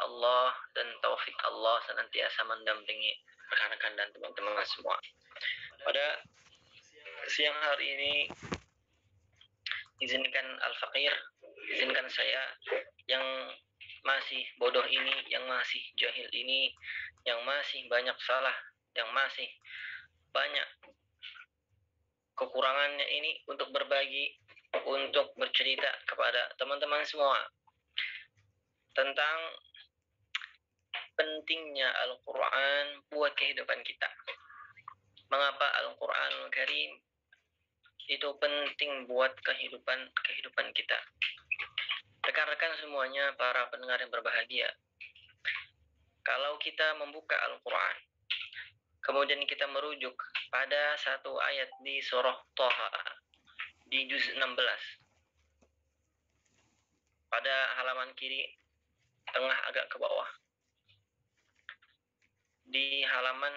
Allah dan taufik Allah senantiasa mendampingi rekan-rekan dan teman-teman semua. Pada siang hari ini, izinkan Al-Faqir, izinkan saya yang masih bodoh ini, yang masih jahil ini, yang masih banyak salah, yang masih banyak kekurangannya ini untuk berbagi, untuk bercerita kepada teman-teman semua tentang pentingnya Al-Quran buat kehidupan kita. Mengapa Al-Quranul Karim itu penting buat kehidupan kita. Rekan-rekan semuanya, para pendengar yang berbahagia, kalau kita membuka Al-Quran, kemudian kita merujuk pada satu ayat di surah Thaha, di juz 16, pada halaman kiri tengah agak ke bawah, di halaman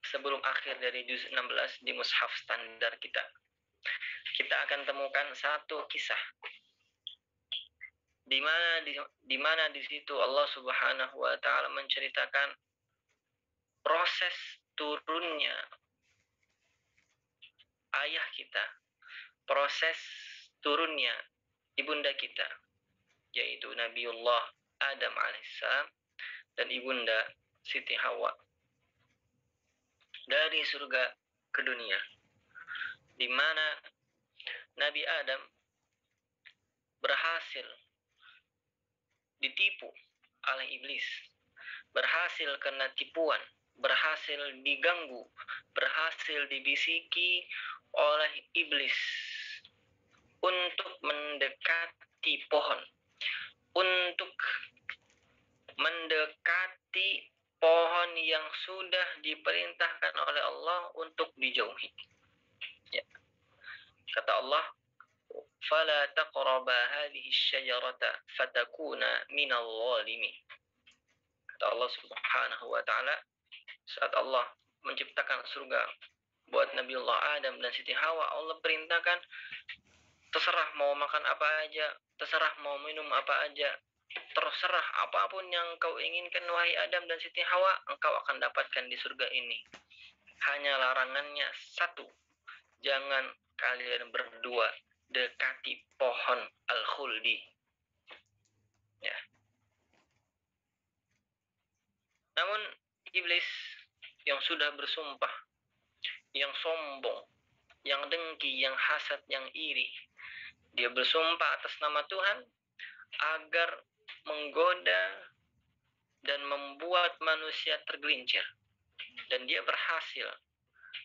sebelum akhir dari juz 16 di mushaf standar kita akan temukan satu kisah di mana di situ Allah Subhanahu wa taala menceritakan proses turunnya ayah kita, proses turunnya ibunda kita, yaitu Nabiullah Adam alaihissalam dan ibunda Siti Hawa, dari surga ke dunia, di mana Nabi Adam berhasil ditipu oleh iblis, berhasil kena tipuan, berhasil diganggu, berhasil dibisiki oleh iblis untuk mendekati pohon, untuk mendekati pohon yang sudah diperintahkan oleh Allah untuk dijauhi. Ya. Kata Allah, "Fala taqraba hadhihi asy-syajarata fatakuna minal zalimin." Kata Allah Subhanahu wa taala, saat Allah menciptakan surga buat Nabiullah Adam dan Siti Hawa, Allah perintahkan, terserah mau makan apa aja, terserah mau minum apa aja, terserah apapun yang kau inginkan wahai Adam dan Siti Hawa, engkau akan dapatkan di surga ini. Hanya larangannya satu, jangan kalian berdua dekati pohon al-khuldi. Ya. Namun iblis yang sudah bersumpah, yang sombong, yang dengki, yang hasad, yang iri, dia bersumpah atas nama Tuhan agar menggoda dan membuat manusia tergelincir. Dan dia berhasil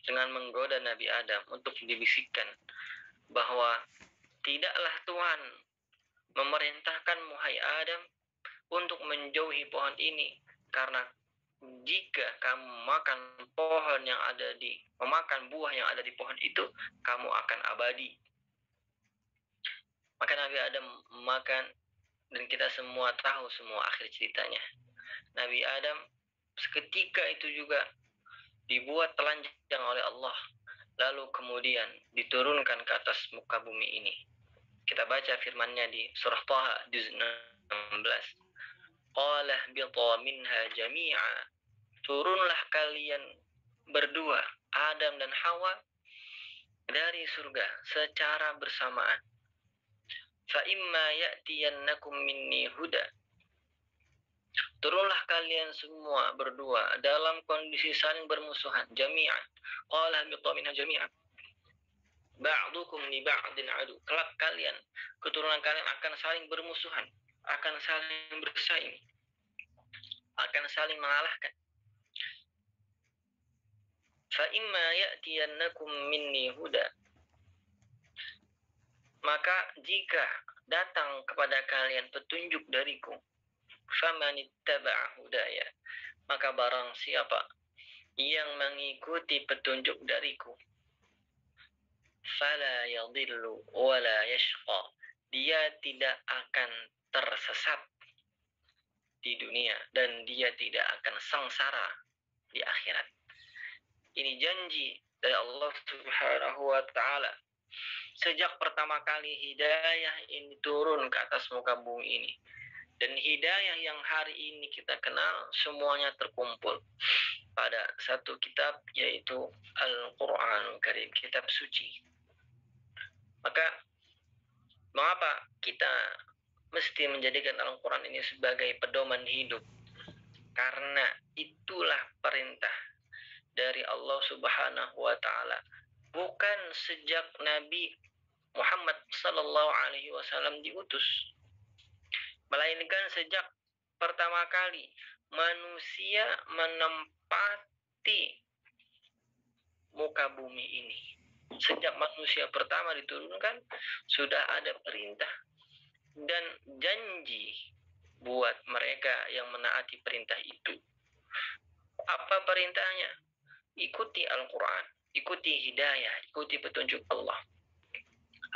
dengan menggoda Nabi Adam untuk dibisikkan bahwa tidaklah Tuhan memerintahkanmu hai Adam untuk menjauhi pohon ini, karena jika kamu makan buah yang ada di pohon itu, kamu akan abadi. Maka Nabi Adam makan, dan kita semua tahu semua akhir ceritanya. Nabi Adam seketika itu juga dibuat telanjang oleh Allah, lalu kemudian diturunkan ke atas muka bumi ini. Kita baca firman-Nya di surah Thaha juz 16. Qala ihbita minha jami'a, turunlah kalian berdua, Adam dan Hawa, dari surga secara bersamaan. Fa imma ya'tiyannakum minni huda, turunlah kalian semua berdua dalam kondisi saling bermusuhan, jami'an. Qala ihbita minha jami'an, ba'dukum li ba'din adu. Kelak kalian, keturunan kalian akan saling bermusuhan, akan saling bersaing, akan saling mengalahkan. Fa imma ya'tiyannakum minni huda, maka jika datang kepada kalian petunjuk dariku, famanittaba'a hudaya, maka barang siapa yang mengikuti petunjuk dariku, fala yadhillu wala yashqa, dia tidak akan tersesat di dunia dan dia tidak akan sengsara di akhirat. Ini janji dari Allah Subhanahu wa taala. Sejak pertama kali hidayah ini turun ke atas muka bumi ini, Dan hidayah yang hari ini kita kenal semuanya terkumpul pada satu kitab, yaitu Al-Quranul Karim, kitab suci. Maka mengapa kita mesti menjadikan Al-Quran ini sebagai pedoman hidup? Karena itulah perintah dari Allah Subhanahu wa Ta'ala. Bukan sejak Nabi Muhammad sallallahu alaihi wasallam diutus, melainkan sejak pertama kali manusia menempati muka bumi ini. Sejak manusia pertama diturunkan, sudah ada perintah dan janji buat mereka yang menaati perintah itu. Apa perintahnya? Ikuti Al-Quran, ikuti hidayah, ikuti petunjuk Allah.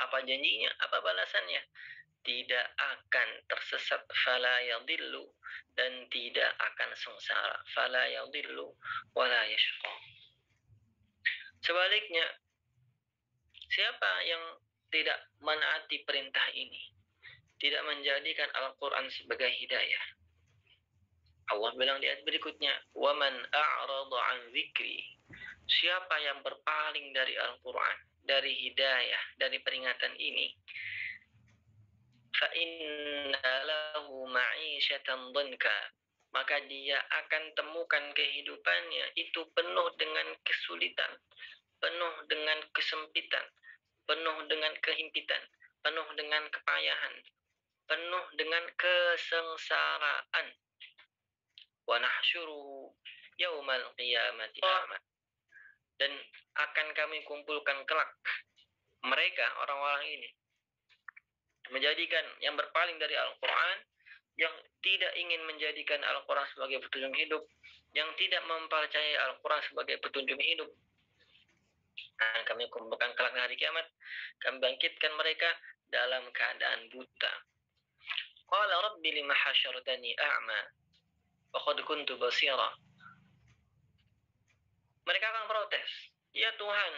Apa janjinya? Apa balasannya? Tidak akan tersesat, fala yadillu, dan tidak akan sengsara, fala yadillu wala yashqa. Sebaliknya, siapa yang tidak menaati perintah ini, tidak menjadikan Al-Quran sebagai hidayah, Allah bilang di ayat berikutnya, وَمَنْ أَعْرَضَ عَنْ ذِكْرِي, siapa yang berpaling dari Al-Quran, dari hidayah, dari peringatan ini, فَإِنَّ لَهُ مَعِيشَةً ضَنْكًا, maka dia akan temukan kehidupannya itu penuh dengan kesulitan, penuh dengan kesempitan, penuh dengan kehimpitan, penuh dengan kepayahan, penuh dengan kesengsaraan. Wa nahsyuruhu yaumal qiyamati a'ma, dan akan kami kumpulkan kelak mereka, orang-orang ini, menjadikan yang berpaling dari Al-Quran, yang tidak ingin menjadikan Al-Quran sebagai petunjuk hidup, yang tidak mempercayai Al-Quran sebagai petunjuk hidup. Nah, kami kumpulkan kelak hari kiamat, kami bangkitkan mereka dalam keadaan buta. Qala rabbi lima hasyartani a'ma wa qad kuntu basira. Mereka akan protes, ya Tuhan,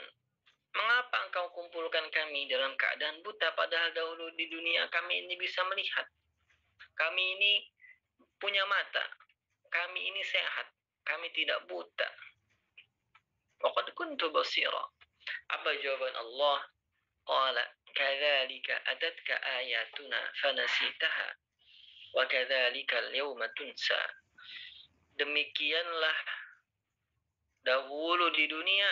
mengapa engkau kumpulkan kami dalam keadaan buta, padahal dahulu di dunia kami ini bisa melihat, kami ini punya mata, kami ini sehat, kami tidak buta. Wa qad kuntu basira. Apa jawaban Allah? Qala kadzalika atatka ayatuna fanasitaha wa kadzalika al-yawma tunsa. Demikianlah dahulu di dunia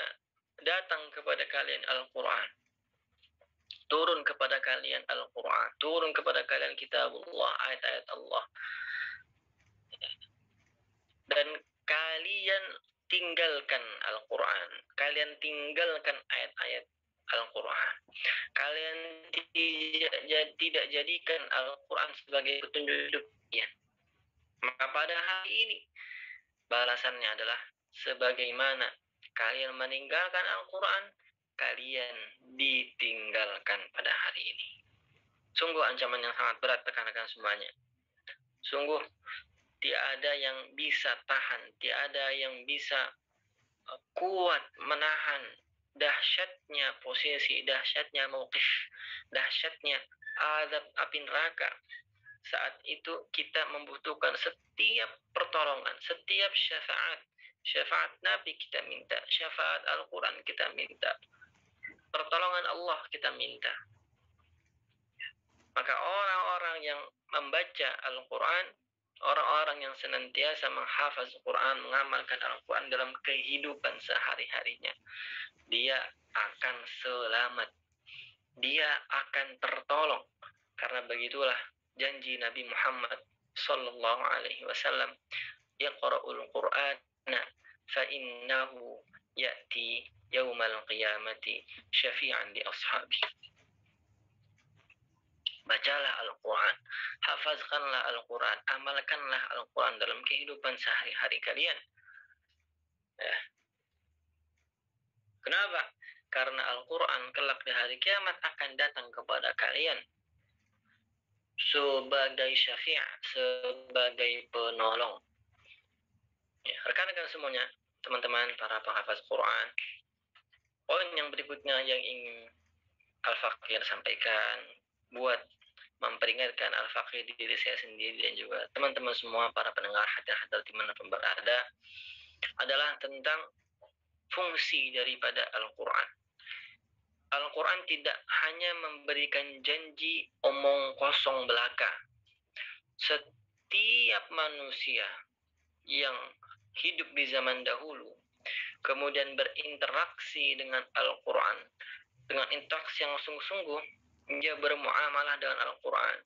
datang kepada kalian Al-Quran, turun kepada kalian Al-Quran, turun kepada kalian kitabullah, ayat-ayat Allah, dan kalian tinggalkan Al-Quran, kalian tinggalkan ayat-ayat Al-Quran, kalian tidak jadikan Al-Quran sebagai petunjuk hidup kalian. Maka pada hari ini balasannya adalah sebagaimana kalian meninggalkan Al-Quran, kalian ditinggalkan pada hari ini. Sungguh ancaman yang sangat berat rekan-rekan semuanya. Sungguh tidak ada yang bisa tahan, tidak ada yang bisa kuat menahan dahsyatnya posisi, dahsyatnya mauqif, dahsyatnya azab api neraka. Saat itu kita membutuhkan setiap pertolongan, setiap syafaat. Syafaat Nabi kita minta, syafaat Al-Quran kita minta, pertolongan Allah kita minta. Maka orang-orang yang membaca Al-Quran, orang-orang yang senantiasa menghafaz Al-Quran, mengamalkan Al-Quran dalam kehidupan sehari-harinya, dia akan selamat, dia akan tertolong. Karena begitulah janji Nabi Muhammad sallallahu alaihi wasallam, Iqra'ul Qur'ana fa innahu ya'ti yaumal qiyamati syafi'an li ashabi. Bacalah Al-Quran, hafazkanlah Al-Quran, amalkanlah Al-Quran dalam kehidupan sehari-hari kalian. Ya. Kenapa? Karena Al-Quran kelak di hari kiamat akan datang kepada kalian sebagai syafi', sebagai penolong. Ya, rekan-rekan semuanya, teman-teman para penghafaz Quran, poin yang berikutnya yang ingin Al-Fakir sampaikan buat memperingatkan al-faqih diri saya sendiri dan juga teman-teman semua para pendengar hati-hati dimanapun berada adalah tentang fungsi daripada Al-Quran. Al-Quran tidak hanya memberikan janji omong kosong belaka. Setiap manusia yang hidup di zaman dahulu kemudian berinteraksi dengan Al-Quran, dengan interaksi yang sungguh-sungguh, dia bermuamalah dengan Al-Quran.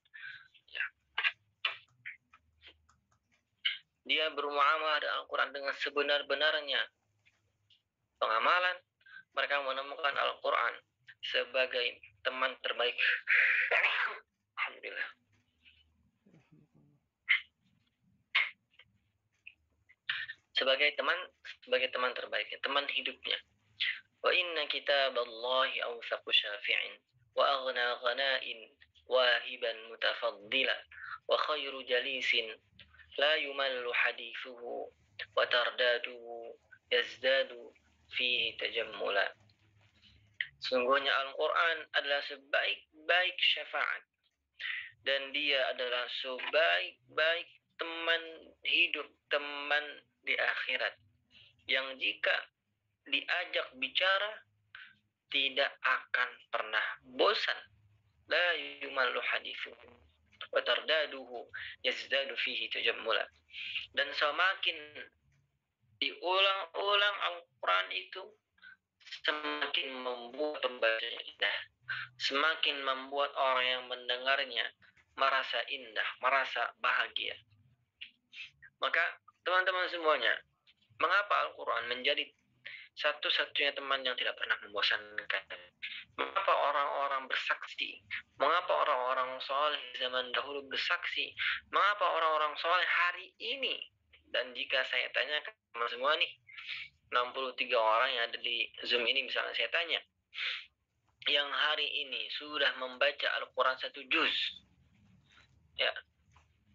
Dia bermuamalah dengan Al-Quran dengan sebenar-benarnya pengamalan. Mereka menemukan Al-Quran sebagai teman terbaik. Alhamdulillah. Sebagai teman terbaiknya, teman hidupnya. Wa inna kitaballahi awthaqu syafi'in wa aghna ghana'in wahiban mutafaddila wa khairu jalisin la yumallu hadithuhu wa tardaduhu yazdadu fihi tajammula. Sungguhnya Al-Quran adalah sebaik-baik syafaat dan dia adalah sebaik-baik teman hidup, teman di akhirat yang jika diajak bicara tidak akan pernah bosan. La yumallu hadithuhu wa tardaduhu yazdadu fihi tajammula. Dan semakin diulang-ulang Al-Quran itu semakin membuat pembacanya indah, semakin membuat orang yang mendengarnya merasa indah, merasa bahagia. Maka teman-teman semuanya, mengapa Al-Quran menjadi satu-satunya teman yang tidak pernah membosankan? Mengapa orang-orang bersaksi? Mengapa orang-orang soleh zaman dahulu bersaksi? Mengapa orang-orang soleh hari ini? Dan jika saya tanya ke teman semua nih, 63 orang yang ada di Zoom ini misalnya saya tanya, yang hari ini sudah membaca Al-Quran 1 juz, ya,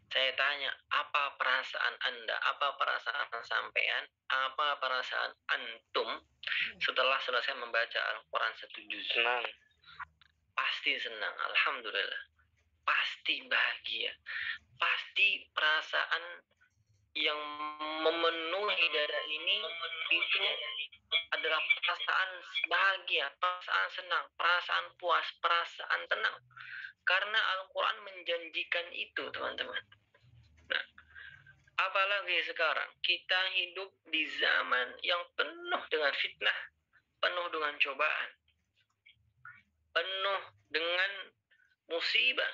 saya tanya, apa perasaan Anda, apa perasaan sampean, apa perasaan antum setelah selesai membaca Al-Quran 1 juz? Senang. Pasti senang, alhamdulillah. Pasti bahagia. Pasti perasaan yang memenuhi dada ini itu adalah perasaan bahagia, perasaan senang, perasaan puas, perasaan tenang. Karena Al-Quran menjanjikan itu, teman-teman. Nah, apalagi sekarang kita hidup di zaman yang penuh dengan fitnah, penuh dengan cobaan, penuh dengan musibah.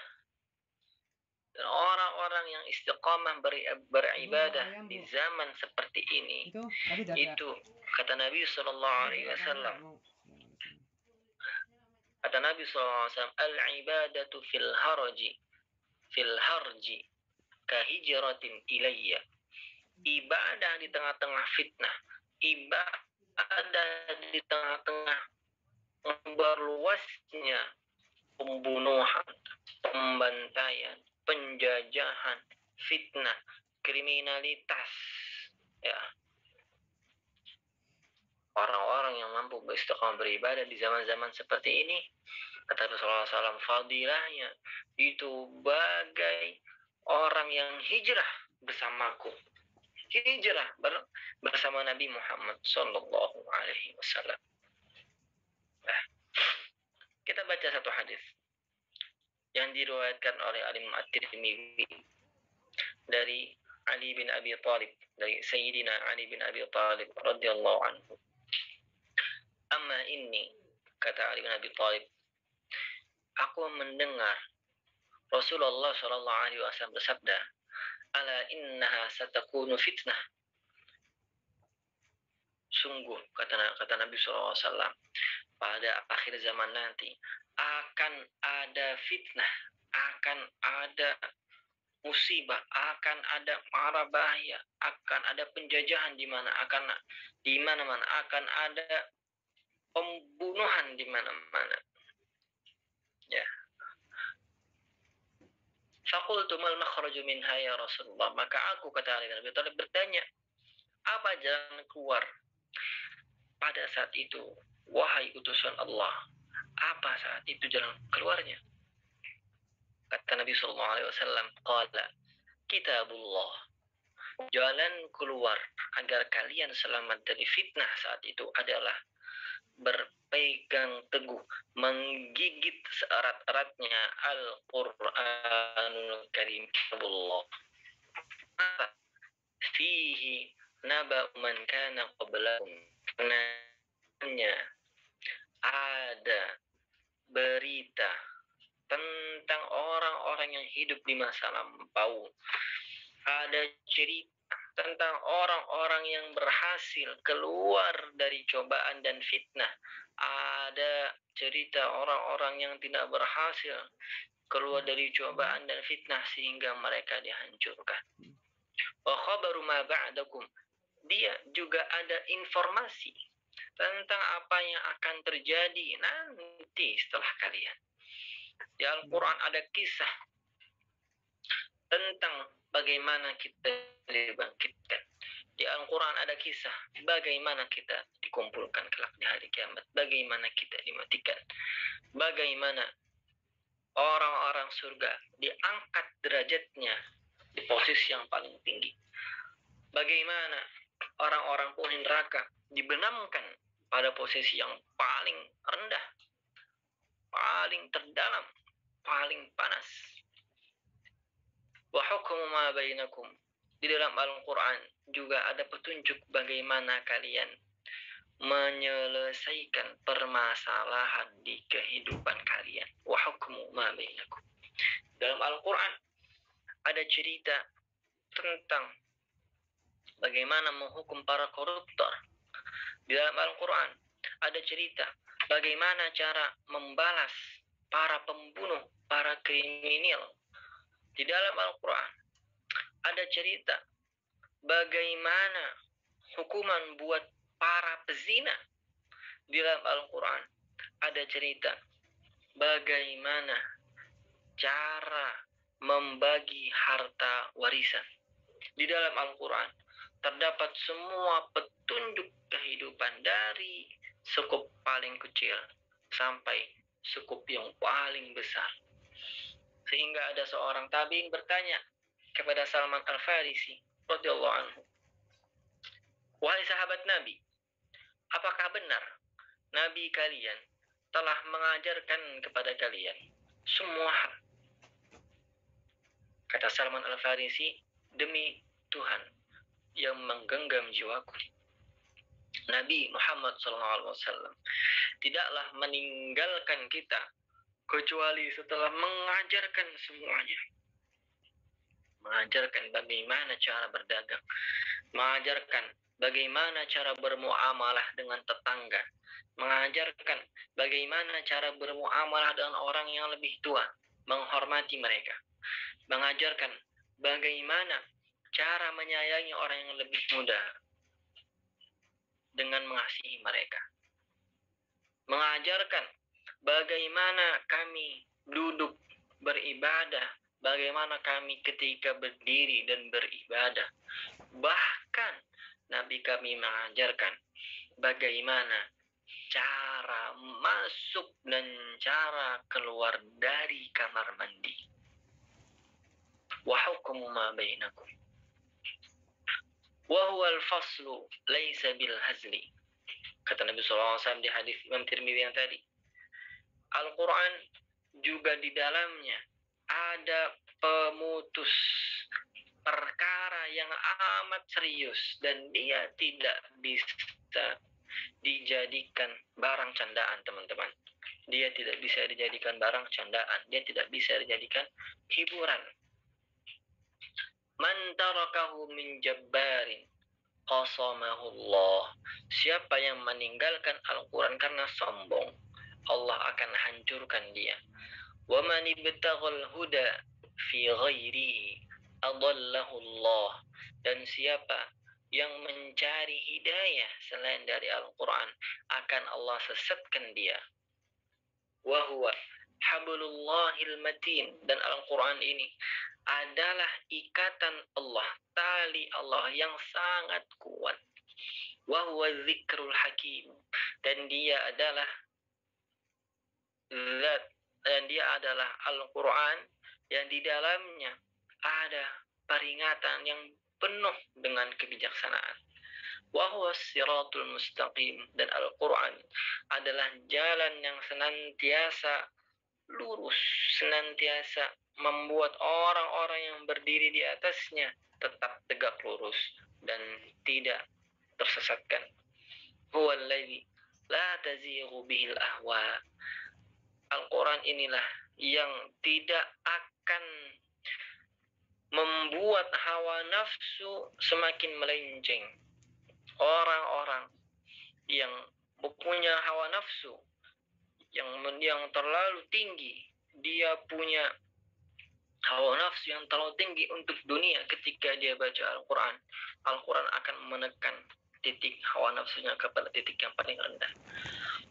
Dan orang-orang yang istiqamah beribadah di zaman seperti ini, itu kata Nabi SAW, kata Nabi SAW, al-ibadatu fil harji kahijratin ilayya. Ibadah di tengah-tengah fitnah, ibadah di tengah-tengah berluasnya pembunuhan, pembantaian, penjajahan, fitnah, kriminalitas, ya. Orang-orang yang mampu beristiqamah beribadah di zaman-zaman seperti ini, kata Rasulullah SAW, fadilahnya itu bagai orang yang hijrah bersamaku, hijrah bersama Nabi Muhammad Sallallahu Alaihi Wasallam. Nah, kita baca satu hadis yang diriwayatkan oleh Imam At-Tirmidzi dari Ali bin Abi Thalib, dari Sayyidina Ali bin Abi Thalib radhiyallahu anhu. Amma inni, kata Ali bin Abi Thalib, aku mendengar Rasulullah sallallahu alaihi wasallam bersabda, ala innaha satakunu fitnah. Sungguh, kata Nabi sallallahu alaihi wasallam, pada akhir zaman nanti akan ada fitnah, akan ada musibah, akan ada mara bahaya, akan ada penjajahan di mana-mana, akan ada pembunuhan di mana-mana. Ya. Faqultu mal makhraju minha ya Rasulullah. Maka aku, kata Ali bin Abi Thalib, bertanya, apa jalan keluar pada saat itu, wahai utusan Allah? Apa saat itu jalan keluarnya? Kata Nabi sallallahu alaihi wasallam, qala kitabullah. Jalan keluar agar kalian selamat dari fitnah saat itu adalah berpegang teguh, menggigit seerat-eratnya Al-Qur'anul Karim, kitabullah. Fihi naba man kana qablakum. Sebenarnya ada berita tentang orang-orang yang hidup di masa lampau. Ada cerita tentang orang-orang yang berhasil keluar dari cobaan dan fitnah. Ada cerita orang-orang yang tidak berhasil keluar dari cobaan dan fitnah sehingga mereka dihancurkan. Wa khabaru ma ba'dakum. Dia juga ada informasi tentang apa yang akan terjadi nanti setelah kalian. Di Al-Quran ada kisah tentang bagaimana kita dibangkitkan. Di Al-Quran ada kisah bagaimana kita dikumpulkan kelak di hari kiamat. Bagaimana kita dimatikan. Bagaimana orang-orang surga diangkat derajatnya di posisi yang paling tinggi. Bagaimana orang-orang penghuni neraka dibenamkan pada posisi yang paling rendah, paling terdalam, paling panas. Wa hukmu ma bainakum. Di dalam Al-Quran juga ada petunjuk bagaimana kalian menyelesaikan permasalahan di kehidupan kalian. Wa hukmu ma bainakum. Dalam Al-Quran ada cerita tentang bagaimana menghukum para koruptor. Di dalam Al-Quran ada cerita bagaimana cara membalas para pembunuh, para kriminal. Di dalam Al-Quran ada cerita bagaimana hukuman buat para pezina. Di dalam Al-Quran ada cerita bagaimana cara membagi harta warisan. Di dalam Al-Quran terdapat semua petunjuk kehidupan dari sekup paling kecil sampai sekup yang paling besar. Sehingga ada seorang tabi'in bertanya kepada Salman Al-Farisi radhiyallahu anhu, "Wahai sahabat Nabi, apakah benar Nabi kalian telah mengajarkan kepada kalian semua hal?" Kata Salman Al-Farisi, "Demi Tuhan yang menggenggam jiwaku, Nabi Muhammad SAW tidaklah meninggalkan kita kecuali setelah mengajarkan semuanya. Mengajarkan bagaimana cara berdagang, mengajarkan bagaimana cara bermuamalah dengan tetangga, mengajarkan bagaimana cara bermuamalah dengan orang yang lebih tua, menghormati mereka, mengajarkan bagaimana cara menyayangi orang yang lebih muda dengan mengasihi mereka, mengajarkan bagaimana kami duduk beribadah, bagaimana kami ketika berdiri dan beribadah. Bahkan Nabi kami mengajarkan bagaimana cara masuk dan cara keluar dari kamar mandi. Wa hukmu ma bainakum. Wa huwa al-faslu laisa bil hazli." Kata Nabi SAW di hadis Imam Tirmidzi yang tadi. Al-Quran juga di dalamnya ada pemutus perkara yang amat serius dan dia tidak bisa dijadikan barang candaan, teman-teman. Dia tidak bisa dijadikan barang candaan, dia tidak bisa dijadikan hiburan. Man tarakahu min jabbarin qasamahullah. Siapa yang meninggalkan Al-Quran karena sombong, Allah akan hancurkan dia. Wa man ibtaghal huda fi ghairihi adallahu Allah. Dan siapa yang mencari hidayah selain dari Al-Quran akan Allah sesatkan dia. Wa huwa hablullahil matin. Dan Al-Quran ini adalah ikatan Allah, tali Allah yang sangat kuat. Wa huwa dzikrul hakim. Dan dia adalah Al-Quran yang di dalamnya ada peringatan yang penuh dengan kebijaksanaan. Wa huwa siratul mustaqim, dan Al-Quran adalah jalan yang senantiasa lurus, senantiasa membuat orang-orang yang berdiri di atasnya tetap tegak lurus dan tidak tersesatkan. Huwa alladzi la tazighu bihil ahwa. Al-Quran inilah yang tidak akan membuat hawa nafsu semakin melenceng. Orang-orang yang mempunyai hawa nafsu yang terlalu tinggi, dia punya hawa nafsu yang terlalu tinggi untuk dunia. Ketika dia baca Al-Quran, Al-Quran akan menekan titik hawa nafsunya kepada titik yang paling rendah.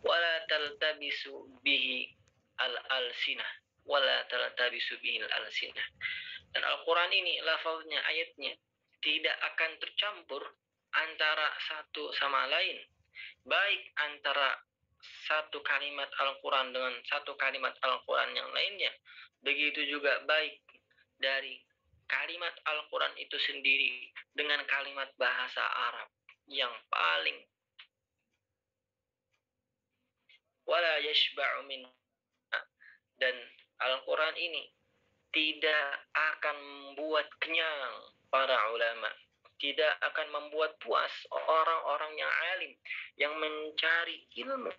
Wala taltabisu bihi al-alsinah, wala taltabisu bihi al-alsinah. Dan Al-Quran ini lafaznya, ayatnya tidak akan tercampur antara satu sama lain, baik antara satu kalimat Al-Quran dengan satu kalimat Al-Quran yang lainnya. Begitu juga baik dari kalimat Al-Quran itu sendiri dengan kalimat bahasa Arab yang paling wala yashba'u min. Dan Al-Quran ini tidak akan membuat kenyang para ulama, tidak akan membuat puas orang-orang yang alim, yang mencari ilmu,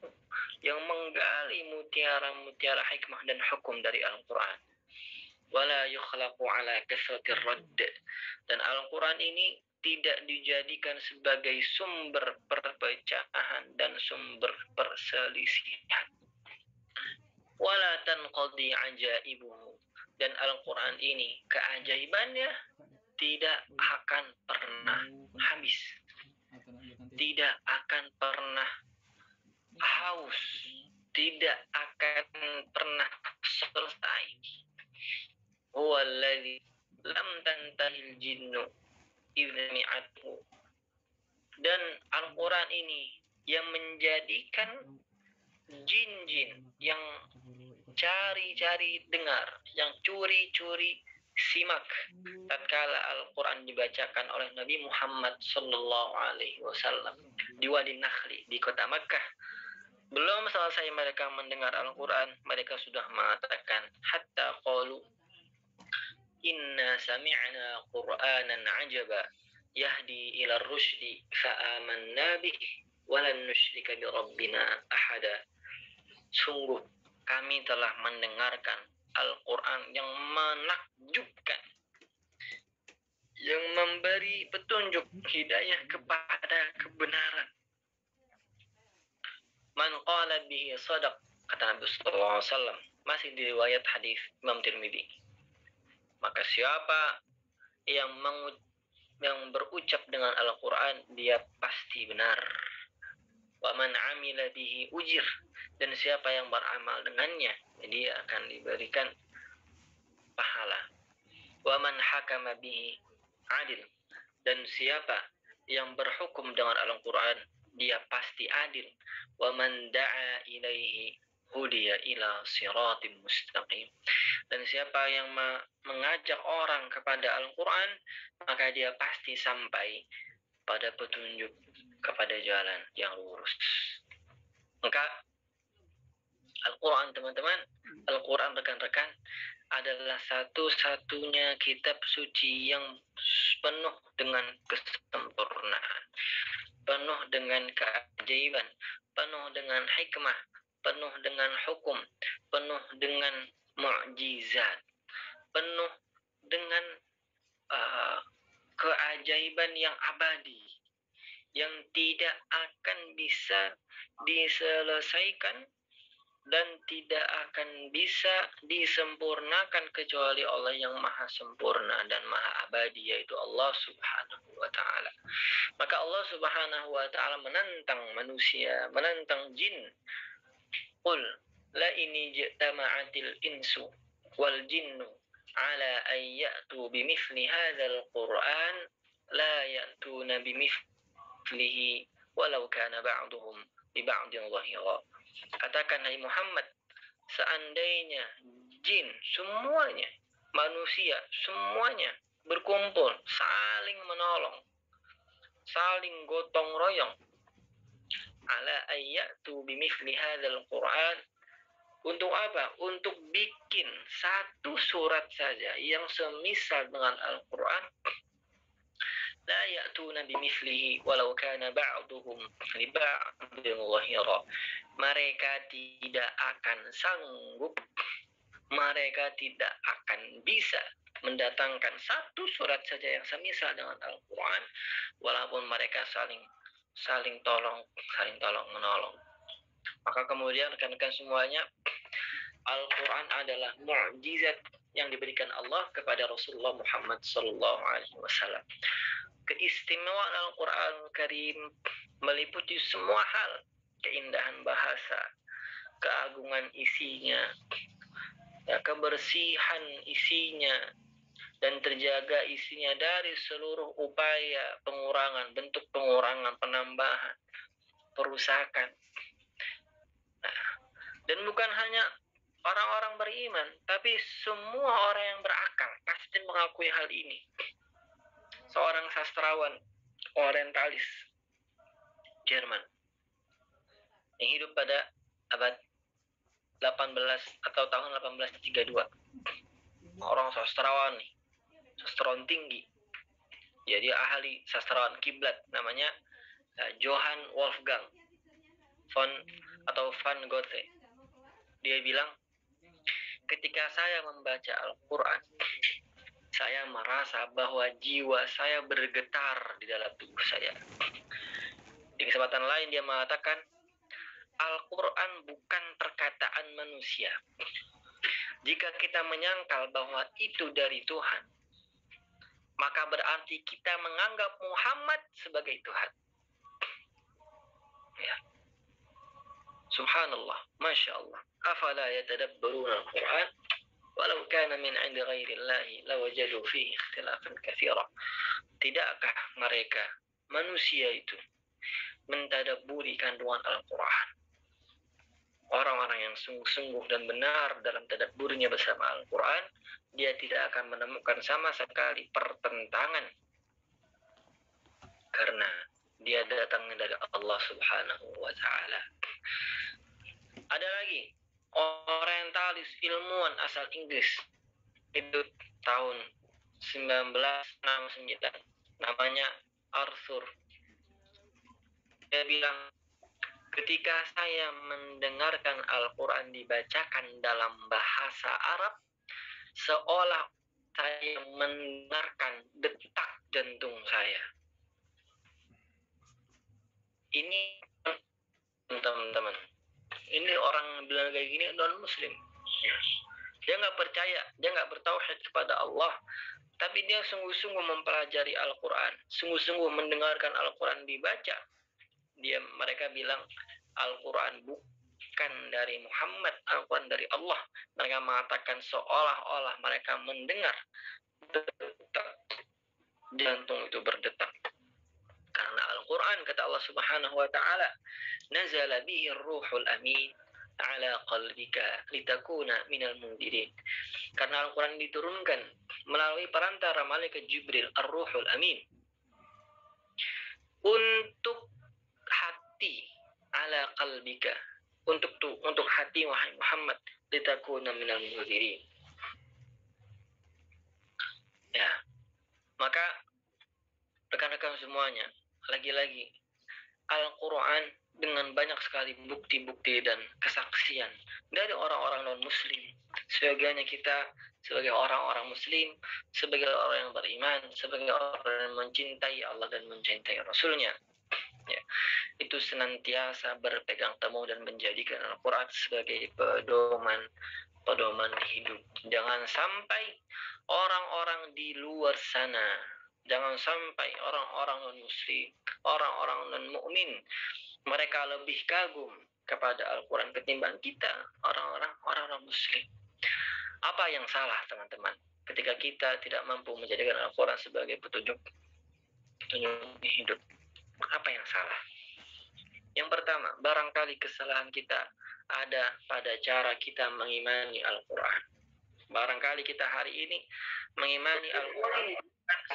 yang menggali mutiara-mutiara hikmah dan hukum dari Al-Quran. Wala yukhlaqu ala kasratir radd. Dan Al-Quran ini tidak dijadikan sebagai sumber perpecahan dan sumber perselisihan. Wala tanqadi ajaibuhu. Dan Al-Quran ini keajaibannya tidak akan pernah habis, tidak akan pernah haus, tidak akan pernah selesai. Huwa alladzi lam tantahil jinnu idza mi'athu. Dan Al-Quran ini yang menjadikan jin-jin yang cari-cari dengar, yang curi-curi simak tatkala Al-Quran dibacakan oleh Nabi Muhammad sallallahu alaihi wasallam di Wadi Nakhli di kota Makkah. Belum selesai mereka mendengar Al-Quran, mereka sudah mengatakan, hatta qalu inna sami'na qur'anan ajaba yahdi ila rusydi fa'amanna bih walan nusyrika bi rabbina ahada. Sungguh kami telah mendengarkan Al-Quran yang menakjubkan, yang memberi petunjuk hidayah kepada kebenaran. Man qala bihi sadaq, kata Nabi sallallahu alaihi wasallam, masih di riwayat hadis Imam Tirmidzi. Maka siapa yang berucap dengan Al-Quran, dia pasti benar. Wa man amila bihi ujir. Dan siapa yang beramal dengannya, dia akan diberikan pahala. Wa man hakama bihi adil. Dan siapa yang berhukum dengan Al-Quran, dia pasti adil. Wa man da'a ilaihi hudiya ila siratim mustaqim. Dan siapa yang mengajak orang kepada Al-Quran, maka dia pasti sampai pada petunjuk, kepada jalan yang lurus. Maka Al-Quran, teman-teman, Al-Quran rekan-rekan, adalah satu-satunya kitab suci yang penuh dengan kesempurnaan, penuh dengan keajaiban, penuh dengan hikmah, penuh dengan hukum, penuh dengan mukjizat, penuh dengan keajaiban yang abadi, yang tidak akan bisa diselesaikan dan tidak akan bisa disempurnakan kecuali Allah yang maha sempurna dan maha abadi, yaitu Allah subhanahu wa ta'ala. Maka Allah subhanahu wa ta'ala menantang manusia, menantang jin. Qul la ini jitama'atil insu wal jinnu ala an ya'tu bimithli hadzal Qur'an la ya'tuna bimithlihi walau kana ba'duhum li ba'din dhahira. Katakan hai Muhammad, seandainya jin semuanya manusia semuanya berkumpul, saling menolong, saling gotong royong, ala ayyatu bimithli hadzal Qur'an. Untuk apa? Untuk bikin satu surat saja yang semisal dengan Al-Quran. La ya'tuna bimithlihi walau kana ba'duhum li ba'din zahira. Mereka tidak akan sanggup, mereka tidak akan bisa mendatangkan satu surat saja yang semisal dengan Al-Quran, walaupun mereka saling tolong menolong. Maka kemudian rekan-rekan semuanya, Al-Quran adalah mukjizat yang diberikan Allah kepada Rasulullah Muhammad SAW. Keistimewaan Al-Quran Karim meliputi semua hal, keindahan bahasa, keagungan isinya, kebersihan isinya, dan terjaga isinya dari seluruh upaya pengurangan, bentuk pengurangan, penambahan, perusakan. Dan bukan hanya orang-orang beriman, tapi semua orang yang berakal pasti mengakui hal ini. Seorang sastrawan orientalis Jerman yang hidup pada abad 18 atau tahun 1832. Orang sastrawan nih, sastrawan tinggi. Jadi ahli sastrawan kiblat, namanya Johann Wolfgang van Goethe. Dia bilang, ketika saya membaca Al-Quran, saya merasa bahwa jiwa saya bergetar di dalam tubuh saya. Di kesempatan lain dia mengatakan, Al-Quran bukan perkataan manusia. Jika kita menyangkal bahwa itu dari Tuhan, maka berarti kita menganggap Muhammad sebagai Tuhan. Ya. Subhanallah, Masya Allah. Afala yatadabbaruna al-Quran walau kana min 'indi ghairillahi lawajadu fihi ikhtilafan katsira. Tidakkah mereka manusia itu mentadabburi kandungan Al-Quran? Orang-orang yang sungguh-sungguh dan benar dalam tadabburinya bersama Al-Quran, dia tidak akan menemukan sama sekali pertentangan, karena dia datang dari Allah Subhanahu wa Ta'ala. Ada lagi orientalis ilmuwan asal Inggris, hidup tahun 1969, namanya Arthur. Dia bilang, ketika saya mendengarkan Al-Quran dibacakan dalam bahasa Arab, seolah saya mendengarkan detak jantung saya. Ini teman-teman, ini orang bilang kayak gini non-muslim. Dia nggak percaya, dia nggak bertauhid kepada Allah, tapi dia sungguh-sungguh mempelajari Al-Quran, sungguh-sungguh mendengarkan Al-Quran dibaca. Mereka bilang Al-Quran bukan dari Muhammad, Al-Quran dari Allah. Mereka mengatakan seolah-olah mereka mendengar detak jantung itu berdetak. Karena Al-Quran, kata Allah Subhanahu wa Ta'ala, nazala bihi ruhul amin ala qalbika litakuna minal mundirin. Karena Al-Quran diturunkan melalui perantara malaikat Jibril, ar-ruhul amin, untuk hati, ala qalbika, untuk hati wahai Muhammad, litakuna minal mundirin. Ya, maka rekan-rekan semuanya, lagi-lagi Al-Quran dengan banyak sekali bukti-bukti dan kesaksian dari orang-orang non-muslim. Sebagiannya kita sebagai orang-orang muslim, sebagai orang yang beriman, sebagai orang yang mencintai Allah dan mencintai Rasulnya, ya, itu senantiasa berpegang teguh dan menjadikan Al-Quran sebagai pedoman hidup. Jangan sampai orang-orang di luar sana, jangan sampai orang-orang non-muslim, orang-orang non-mukmin, mereka lebih kagum kepada Al-Quran ketimbang kita, orang-orang muslim. Apa yang salah, teman-teman, ketika kita tidak mampu menjadikan Al-Quran sebagai petunjuk hidup? Apa yang salah? Yang pertama, barangkali kesalahan kita ada pada cara kita mengimani Al-Quran. Barangkali kita hari ini mengimani Al-Quran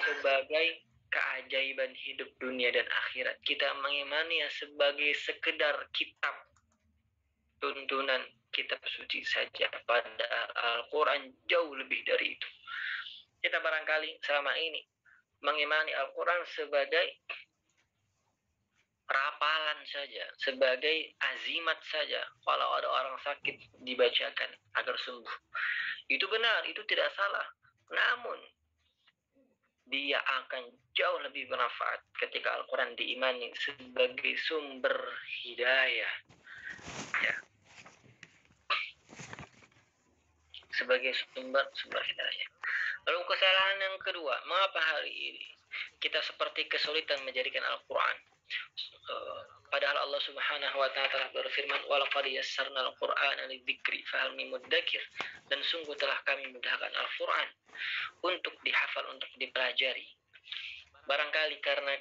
sebagai keajaiban hidup dunia dan akhirat. Kita mengimaninya sebagai sekedar kitab tuntunan, kitab suci saja. Padahal Al-Quran jauh lebih dari itu. Kita barangkali selama ini mengimani Al-Quran sebagai rapalan saja, sebagai azimat saja. Kalau ada orang sakit dibacakan agar sembuh. Itu benar, itu tidak salah. Namun dia akan jauh lebih bermanfaat ketika Al-Quran diimani sebagai sumber hidayah. Ya. Sebagai sumber hidayah. Lalu kesalahan yang kedua, mengapa hari ini kita seperti kesulitan menjadikan Al-Quran? Padahal Allah Subhanahu wa taala telah berfirman, "Walaqad yassarnal Qur'ana lidzikri fahal min mudzakir." Dan sungguh telah kami mudahkan Al-Quran untuk dihafal, untuk dipelajari. Barangkali karena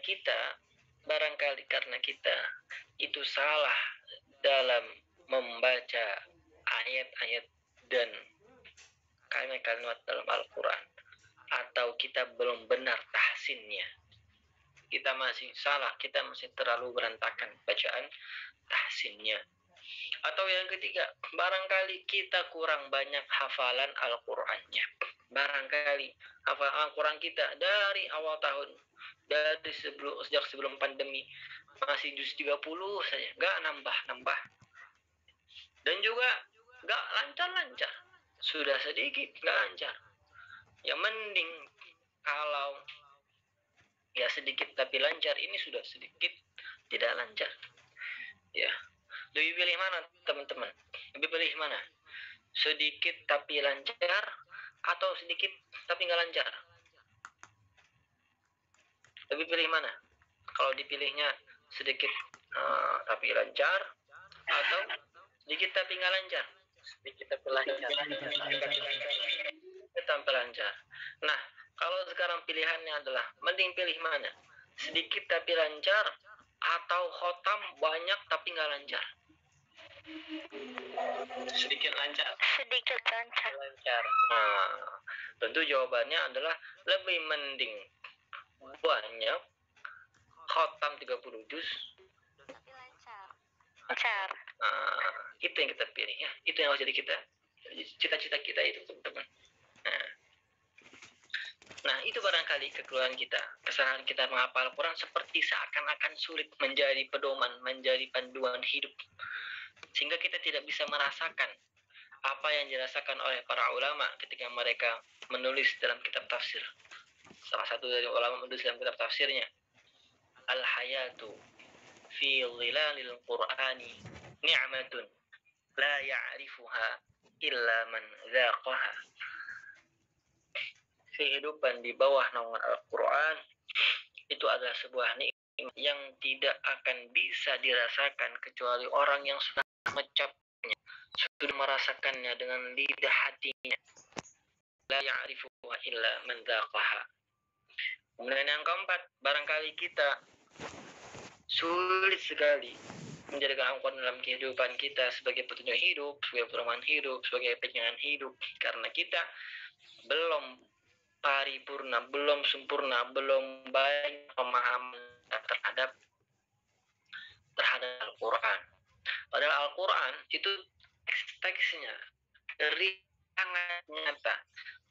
kita itu salah dalam membaca ayat-ayat dan kalimat-kalimat dalam Al-Quran, atau kita belum benar tahsinnya. Kita masih salah, kita masih terlalu berantakan bacaan tahsinnya. Atau yang ketiga, barangkali kita kurang banyak hafalan Al-Qurannya. Barangkali hafalan Al-Quran kita dari awal tahun, dari sejak sebelum pandemi, masih juz 30 saja, gak nambah-nambah. Dan juga gak lancar-lancar. Sudah sedikit gak lancar. Ya mending kalau ya sedikit tapi lancar, ini sudah sedikit tidak lancar. Ya, lebih pilih mana teman-teman? Lebih pilih mana? Sedikit tapi lancar atau sedikit tapi nggak lancar? Lebih pilih mana? Kalau dipilihnya sedikit tapi lancar, atau sedikit tapi nggak lancar? Sedikit tapi lancar. Tapi lancar. Nah, kalau sekarang pilihannya adalah mending pilih mana? Sedikit tapi lancar atau khotam banyak tapi nggak lancar? Sedikit lancar. Sedikit lancar. Nah, tentu jawabannya adalah lebih mending banyak khotam 30 juz tapi lancar. Nah, itu yang kita pilih ya. Itu yang harus jadi kita cita-cita kita itu, teman-teman. Nah, itu barangkali kekeliruan kita. Kesalahan kita menghafal Al-Quran seperti seakan-akan sulit menjadi pedoman, menjadi panduan hidup. Sehingga kita tidak bisa merasakan apa yang dirasakan oleh para ulama ketika mereka menulis dalam kitab tafsir. Salah satu dari ulama menulis dalam kitab tafsirnya, Al-hayatu fi dhilalil Qur'ani ni'matun la ya'rifuha illa man dzaqaha. Kehidupan di bawah naungan Al-Quran itu adalah sebuah nikmat yang tidak akan bisa dirasakan kecuali orang yang sudah mengecapnya, sudah merasakannya dengan lidah hatinya. La ya'rifuha illa man dzaqaha. Kemudian yang keempat, barangkali kita sulit sekali menjadikan Al-Quran dalam kehidupan kita sebagai petunjuk hidup, sebagai pedoman hidup, sebagai pegangan hidup, karena kita belum paripurna, belum sempurna, belum baik pemahaman terhadap Al-Quran. Padahal Al-Quran itu teksnya sangat nyata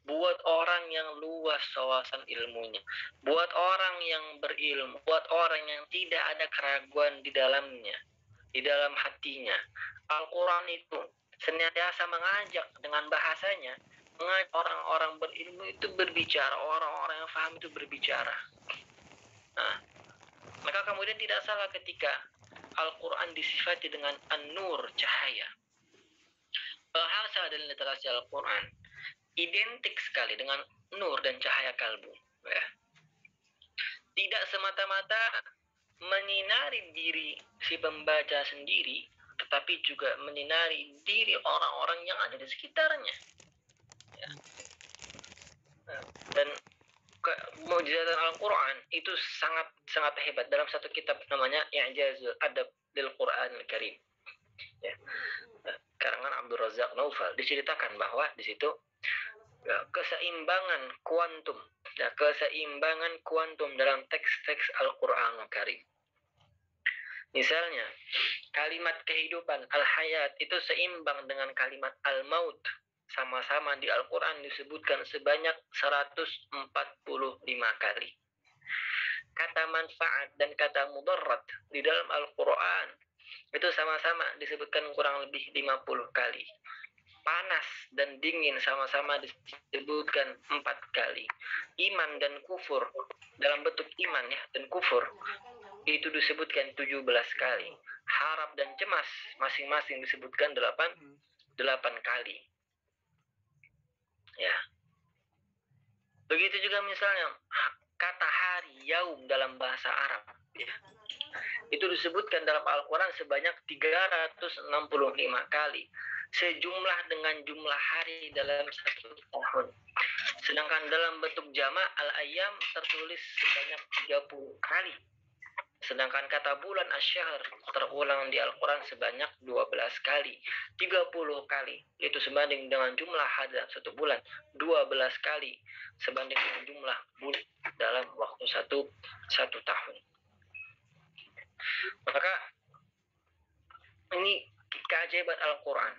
buat orang yang luas wawasan ilmunya, buat orang yang berilmu, buat orang yang tidak ada keraguan di dalamnya, di dalam hatinya. Al-Quran itu senantiasa mengajak dengan bahasanya, mengajak orang-orang berilmu itu berbicara, orang-orang yang paham itu berbicara. Nah, maka kemudian tidak salah ketika Al-Quran disifati dengan an-nur, cahaya. Bahasa dan literasi Al-Quran identik sekali dengan nur dan cahaya kalbu. Ya. Tidak semata-mata menyinari diri si pembaca sendiri, tetapi juga menyinari diri orang-orang yang ada di sekitarnya. Ya. Dan mukjizat Al-Quran itu sangat hebat. Dalam satu kitab namanya I'jazul Adab lil Quranil Karim, ya, karangan Abdul Razak Naufal, diceritakan bahwa di situ ya, keseimbangan kuantum, ya, keseimbangan kuantum dalam teks-teks Al-Qur'an Al-Karim. Misalnya, kalimat kehidupan al-hayat itu seimbang dengan kalimat al-maut. Sama-sama di Al-Quran disebutkan sebanyak 145 kali. Kata manfaat dan kata mudarat di dalam Al-Quran itu sama-sama disebutkan kurang lebih 50 kali. Panas dan dingin sama-sama disebutkan 4 kali. Iman dan kufur dalam bentuk iman ya dan kufur itu disebutkan 17 kali. Harap dan cemas masing-masing disebutkan 8 kali. Ya. Begitu juga misalnya kata hari yaum dalam bahasa Arab ya. Itu disebutkan dalam Al-Quran sebanyak 365 kali. Sejumlah dengan jumlah hari dalam satu tahun. Sedangkan dalam bentuk jamak al-ayyam tertulis sebanyak 30 kali. Sedangkan kata bulan asy-syahr terulang di Al-Quran sebanyak 12 kali. 30 kali. Itu sebanding dengan jumlah hari dalam satu bulan. 12 kali sebanding dengan jumlah bulan dalam waktu satu tahun. Maka ini keajaiban Al-Quran.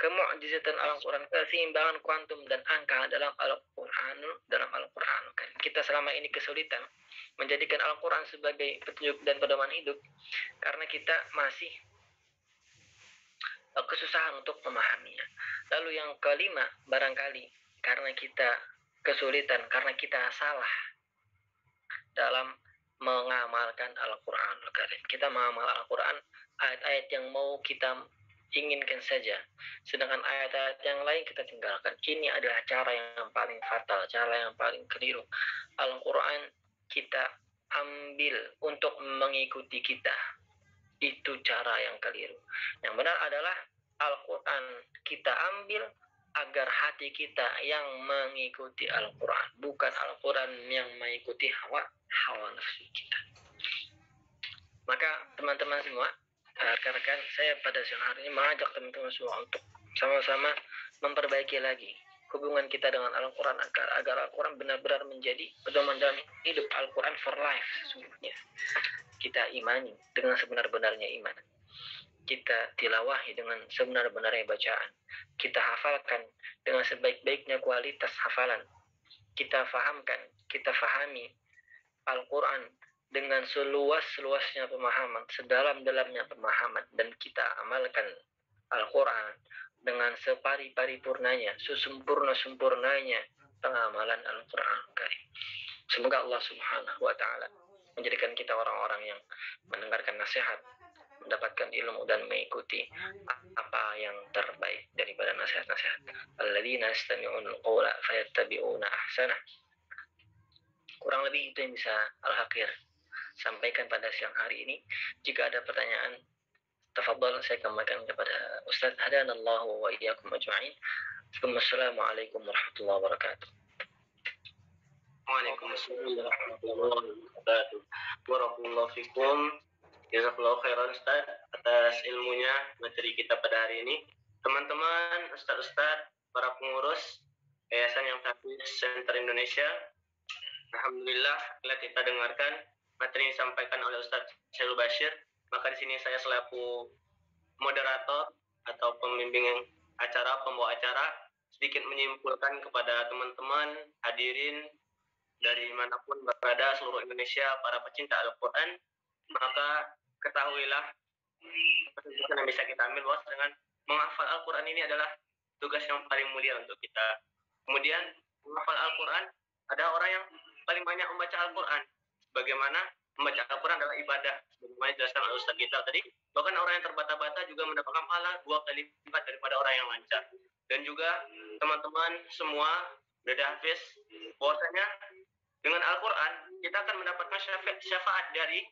Kemu'jizatan Al-Quran, keseimbangan kuantum dan angka dalam Al-Quran. Kita selama ini kesulitan menjadikan Al-Quran sebagai petunjuk dan pedoman hidup karena kita masih kesusahan untuk memahaminya. Lalu yang kelima, barangkali karena kita kesulitan, karena kita salah dalam mengamalkan Al-Quran. Kita mengamal Al-Quran, ayat-ayat yang mau kita inginkan saja, sedangkan ayat-ayat yang lain kita tinggalkan. Ini adalah cara yang paling fatal, cara yang paling keliru. Al-Quran kita ambil untuk mengikuti kita, itu cara yang keliru. Yang benar adalah Al-Quran kita ambil agar hati kita yang mengikuti Al-Quran, bukan Al-Quran yang mengikuti hawa nafsu kita. Maka teman-teman semua, rekan-rekan, saya pada siang hari ini mengajak teman-teman semua untuk sama-sama memperbaiki lagi hubungan kita dengan Al-Quran agar Al-Quran benar-benar menjadi pedoman dalam hidup. Al-Quran for life sesungguhnya. Kita imani dengan sebenar-benarnya iman. Kita tilawahi dengan sebenar-benarnya bacaan. Kita hafalkan dengan sebaik-baiknya kualitas hafalan. Kita fahamkan, kita fahami Al-Quran dengan seluas-luasnya pemahaman, sedalam-dalamnya pemahaman, dan kita amalkan Al-Quran dengan separi-paripurnanya, sesempurna-sempurnanya pengamalan Al-Quran. Semoga Allah Subhanahu wa Ta'ala menjadikan kita orang-orang yang mendengarkan nasihat, mendapatkan ilmu dan mengikuti apa yang terbaik daripada nasihat-nasihat. Alladzina yastami'una al-qawla fayattabi'una ahsanah. Kurang lebih itu yang bisa Al-Hakir sampaikan pada siang hari ini. Jika ada pertanyaan, tafadhal saya kembalikan kepada Ustaz. Hadanallahu wa iyyakum ajma'in. Assalamualaikum warahmatullahi wabarakatuh. Waalaikumsalam warahmatullahi wabarakatuh. Barakallahu fikum. Jazakallahu khairan Ustaz atas ilmunya materi kita pada hari ini. Teman-teman, Ustaz-Ustaz, para pengurus Yayasan Yang Tahfiz Center Indonesia, alhamdulillah telah kita dengarkan materi yang disampaikan oleh Ustaz Syahrul Bashir. Maka di sini saya selaku moderator atau pembimbing acara, pembawa acara, sedikit menyimpulkan kepada teman-teman hadirin dari manapun berada seluruh Indonesia, para pecinta Al-Quran, maka ketahuilah keputusan yang bisa kita ambil bahwa dengan menghafal Al-Quran ini adalah tugas yang paling mulia untuk kita. Kemudian menghafal Al-Quran, ada orang yang paling banyak membaca Al-Quran. Bagaimana membaca Al-Quran adalah ibadah, sebagaimana dijelaskan oleh Ustaz kita tadi. Bahkan orang yang terbata-bata juga mendapatkan pahala 2 kali lipat daripada orang yang lancar. Dan juga teman-teman semua sudah hafiz bahwasanya dengan Al-Quran kita akan mendapatkan syafaat dari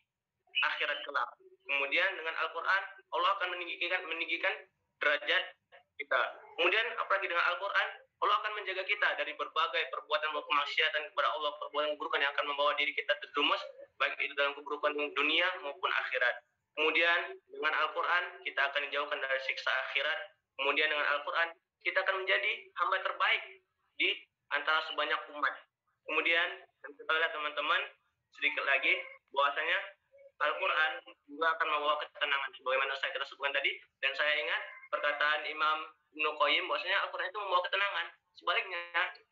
akhirat kelak. Kemudian dengan Al-Quran Allah akan meninggikan derajat kita. Kemudian apalagi dengan Al-Quran Allah akan menjaga kita dari berbagai perbuatan kemaksiatan kepada Allah, perbuatan keburukan yang akan membawa diri kita terjerumus baik itu dalam keburukan dunia maupun akhirat. Kemudian dengan Al-Quran kita akan dijauhkan dari siksa akhirat. Kemudian dengan Al-Quran kita akan menjadi hamba terbaik di antara sebanyak umat. Kemudian kita lihat teman-teman sedikit lagi bahwasanya Al-Quran juga akan membawa ketenangan sebagaimana saya kita sebutkan tadi, dan saya ingat perkataan Imam Ibnu Qayyim bahwasanya Al-Quran itu membawa ketenangan. Sebaliknya,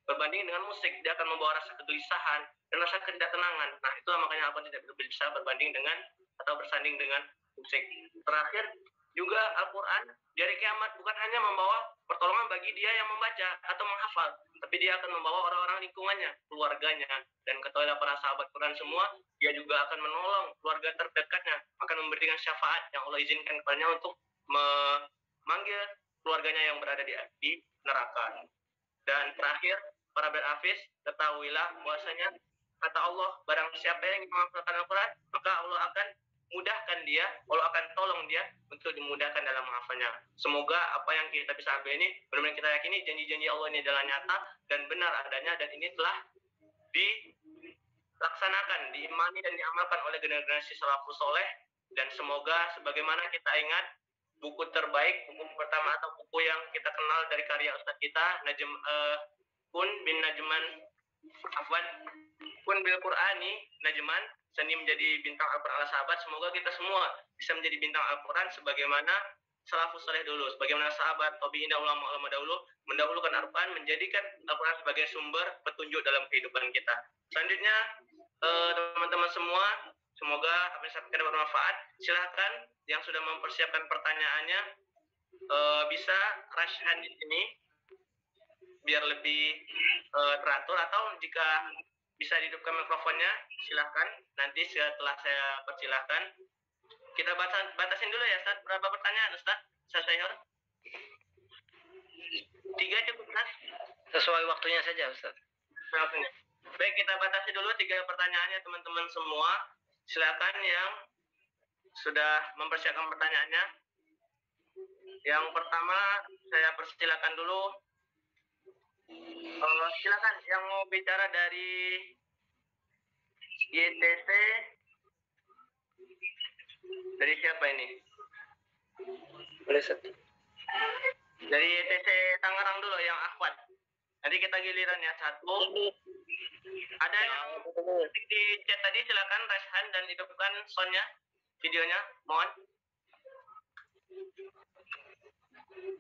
berbanding dengan musik, dia akan membawa rasa kegelisahan dan rasa ketidaktenangan. Nah, itulah makanya Al-Quran tidak bisa berbanding dengan atau bersanding dengan musik. Terakhir, juga Al-Quran dari kiamat bukan hanya membawa pertolongan bagi dia yang membaca atau menghafal, tapi dia akan membawa orang-orang lingkungannya, keluarganya, dan ketahuilah para sahabat Quran semua, dia juga akan menolong keluarga terdekatnya, akan memberikan syafaat yang Allah izinkan kepadanya untuk memanggil keluarganya yang berada di neraka. Dan terakhir, para berafis, ketahuilah bahwasanya kata Allah, barang siapa yang menghafalkan Al-Quran, maka Allah akan mudahkan dia, Allah akan tolong dia untuk dimudahkan dalam menghafalnya. Semoga apa yang kita bisa ambil ini, benar-benar kita yakini janji-janji Allah ini adalah nyata dan benar adanya, dan ini telah dilaksanakan, diimani dan diamalkan oleh generasi salafus soleh. Dan semoga sebagaimana kita ingat buku terbaik, buku pertama atau buku yang kita kenal dari karya Ustadz kita, Kun bil Qur'ani Najman, seni menjadi bintang Al-Quran ala sahabat. Semoga kita semua bisa menjadi bintang Al-Quran sebagaimana salafus saleh dulu, sebagaimana sahabat tabi'in dan ulama-ulama dahulu mendahulukan Al-Quran, menjadikan Al-Quran sebagai sumber petunjuk dalam kehidupan kita. Selanjutnya, teman-teman semua, semoga apa yang saya sampaikan bermanfaat. Silahkan yang sudah mempersiapkan pertanyaannya bisa raise hand di sini biar lebih teratur, atau jika bisa dihidupkan mikrofonnya, silahkan. Nanti setelah saya persilahkan, kita batasin dulu ya, Ustaz. Berapa pertanyaan, Ustaz? Saya 3 cukup, Ustaz? Sesuai waktunya saja, Ustaz. Baik, kita batasi dulu 3 pertanyaannya, teman-teman semua. Silakan yang sudah mempersiapkan pertanyaannya. Yang pertama, saya persilakan dulu. Silakan yang mau bicara dari YTC. Dari siapa ini? Boleh, Ustaz. Dari YTC Tangerang dulu, yang akhwat. Nanti kita giliran ya, satu. Ada yang di chat tadi, silakan raise hand dan hidupkan soundnya, videonya, mohon.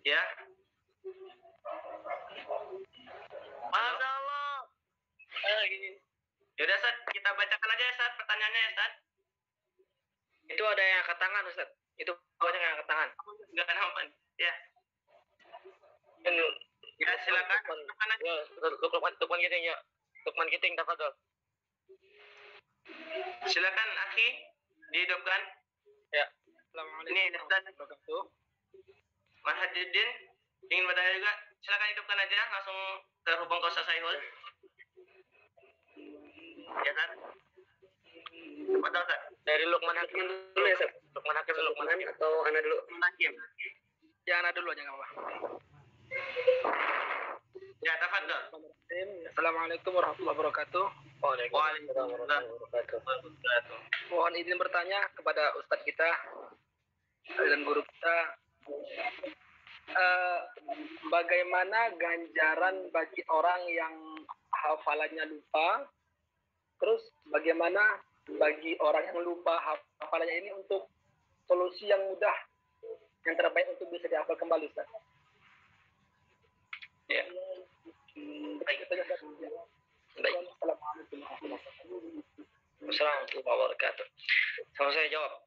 Ya. Masya Allah. Yaudah, Ustaz, kita bacakan aja ya, Ustaz, pertanyaannya ya, Ustaz. Itu ada yang angkat tangan, Ustaz. Itu banyak yang angkat tangan. Enggak nampan. Ya. Ya, silakan. Ya, Lukman Kiting, ya. Lukman Kiting, tafadhol. Silakan, Akhi, dihidupkan. Ya. Ini Ustaz Mas Hajiddin ingin bertanya juga. Silakan hidupkan aja, langsung terhubung ke Ustaz Saihul. Ya, Ustaz. Betul, Ustaz. Dari Lukman Hakim dulu ya, Ustaz. Lukman Hakim atau Ana dulu? Hakim. Ya, Ana dulu aja, nggak apa-apa. Ya, tafadhol. Assalamualaikum warahmatullahi wabarakatuh. Waalaikumsalam warahmatullahi wabarakatuh. Mohon izin bertanya kepada Ustadz kita dan guru kita, bagaimana ganjaran bagi orang yang hafalannya lupa? Terus bagaimana bagi orang yang lupa hafalannya ini untuk solusi yang mudah, yang terbaik untuk bisa dihafal kembali, Ustaz? Ya. Baik. Assalamualaikum warahmatullahi wabarakatuh. Sama saya jawab.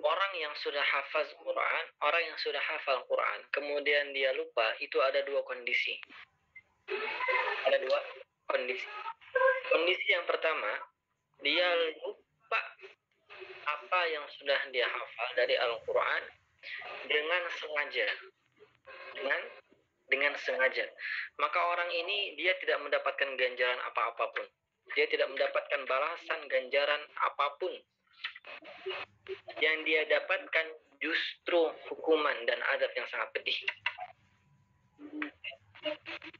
Orang yang sudah hafaz Quran, orang yang sudah hafal Quran, kemudian dia lupa, itu ada 2 kondisi. Ada 2 kondisi. Kondisi yang pertama, dia lupa apa yang sudah dia hafal dari Al-Quran dengan sengaja. Dengan sengaja. Maka orang ini dia tidak mendapatkan ganjaran apa-apapun. Dia tidak mendapatkan balasan ganjaran apapun. Yang dia dapatkan justru hukuman dan adab yang sangat pedih.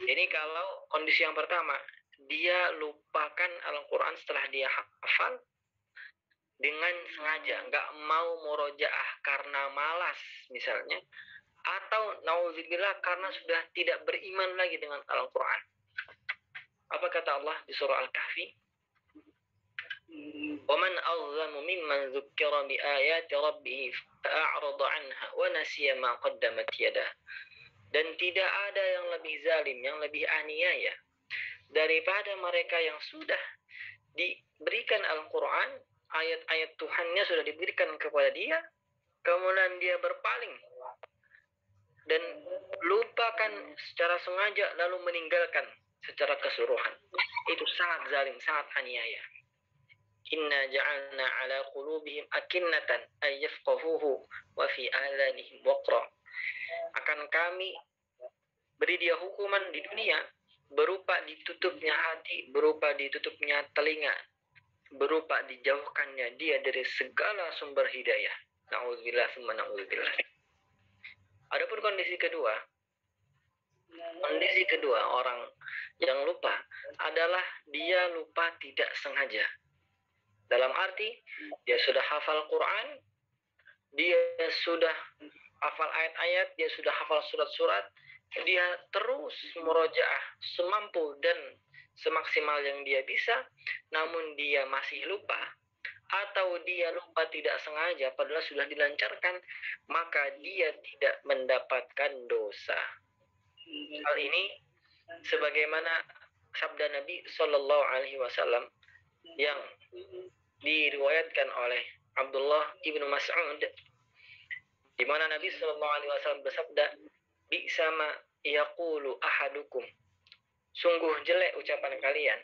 Ini kalau kondisi yang pertama, dia lupakan Al-Quran setelah dia hafal dengan sengaja, nggak mau murojaah karena malas misalnya, atau nauzubillah karena sudah tidak beriman lagi dengan Al-Quran. Apa kata Allah di surah Al-Kahfi? وَمَنْ أَظْلَمُ مِمَّنْ ذُكِّرَ بِآيَاتِ رَبِّهِ فَأَعْرَضَ عَنْهَا وَنَسِيَ مَا قَدَّمَتْ يَدَهُ. Dan tidak ada yang lebih zalim, yang lebih aniaya daripada mereka yang sudah diberikan Al-Quran, ayat-ayat Tuhannya sudah diberikan kepada dia, kemudian dia berpaling dan lupakan secara sengaja lalu meninggalkan secara keseluruhan. Itu sangat zalim, sangat aniaya. Inna ja'alna ala qulubihim akinnatan ay yafqahuhu wa fi adhanihim waqra. Akan kami beri dia hukuman di dunia berupa ditutupnya hati, berupa ditutupnya telinga, berupa dijauhkannya dia dari segala sumber hidayah. Na'udzubillah summa na'udzubillah. Adapun kondisi kedua orang yang lupa adalah dia lupa tidak sengaja. Dalam arti dia sudah hafal Quran, dia sudah hafal ayat-ayat, dia sudah hafal surat-surat, dia terus murojaah semampu dan semaksimal yang dia bisa, namun dia masih lupa, atau dia lupa tidak sengaja padahal sudah dilancarkan, maka dia tidak mendapatkan dosa. Hal ini sebagaimana sabda Nabi Shallallahu Alaihi Wasallam yang diriwayatkan oleh Abdullah ibnu Mas'ud, di mana Nabi Shallallahu Alaihi Wasallam bersabda, "Bi'sama yaqulu ahadukum." Sungguh jelek ucapan kalian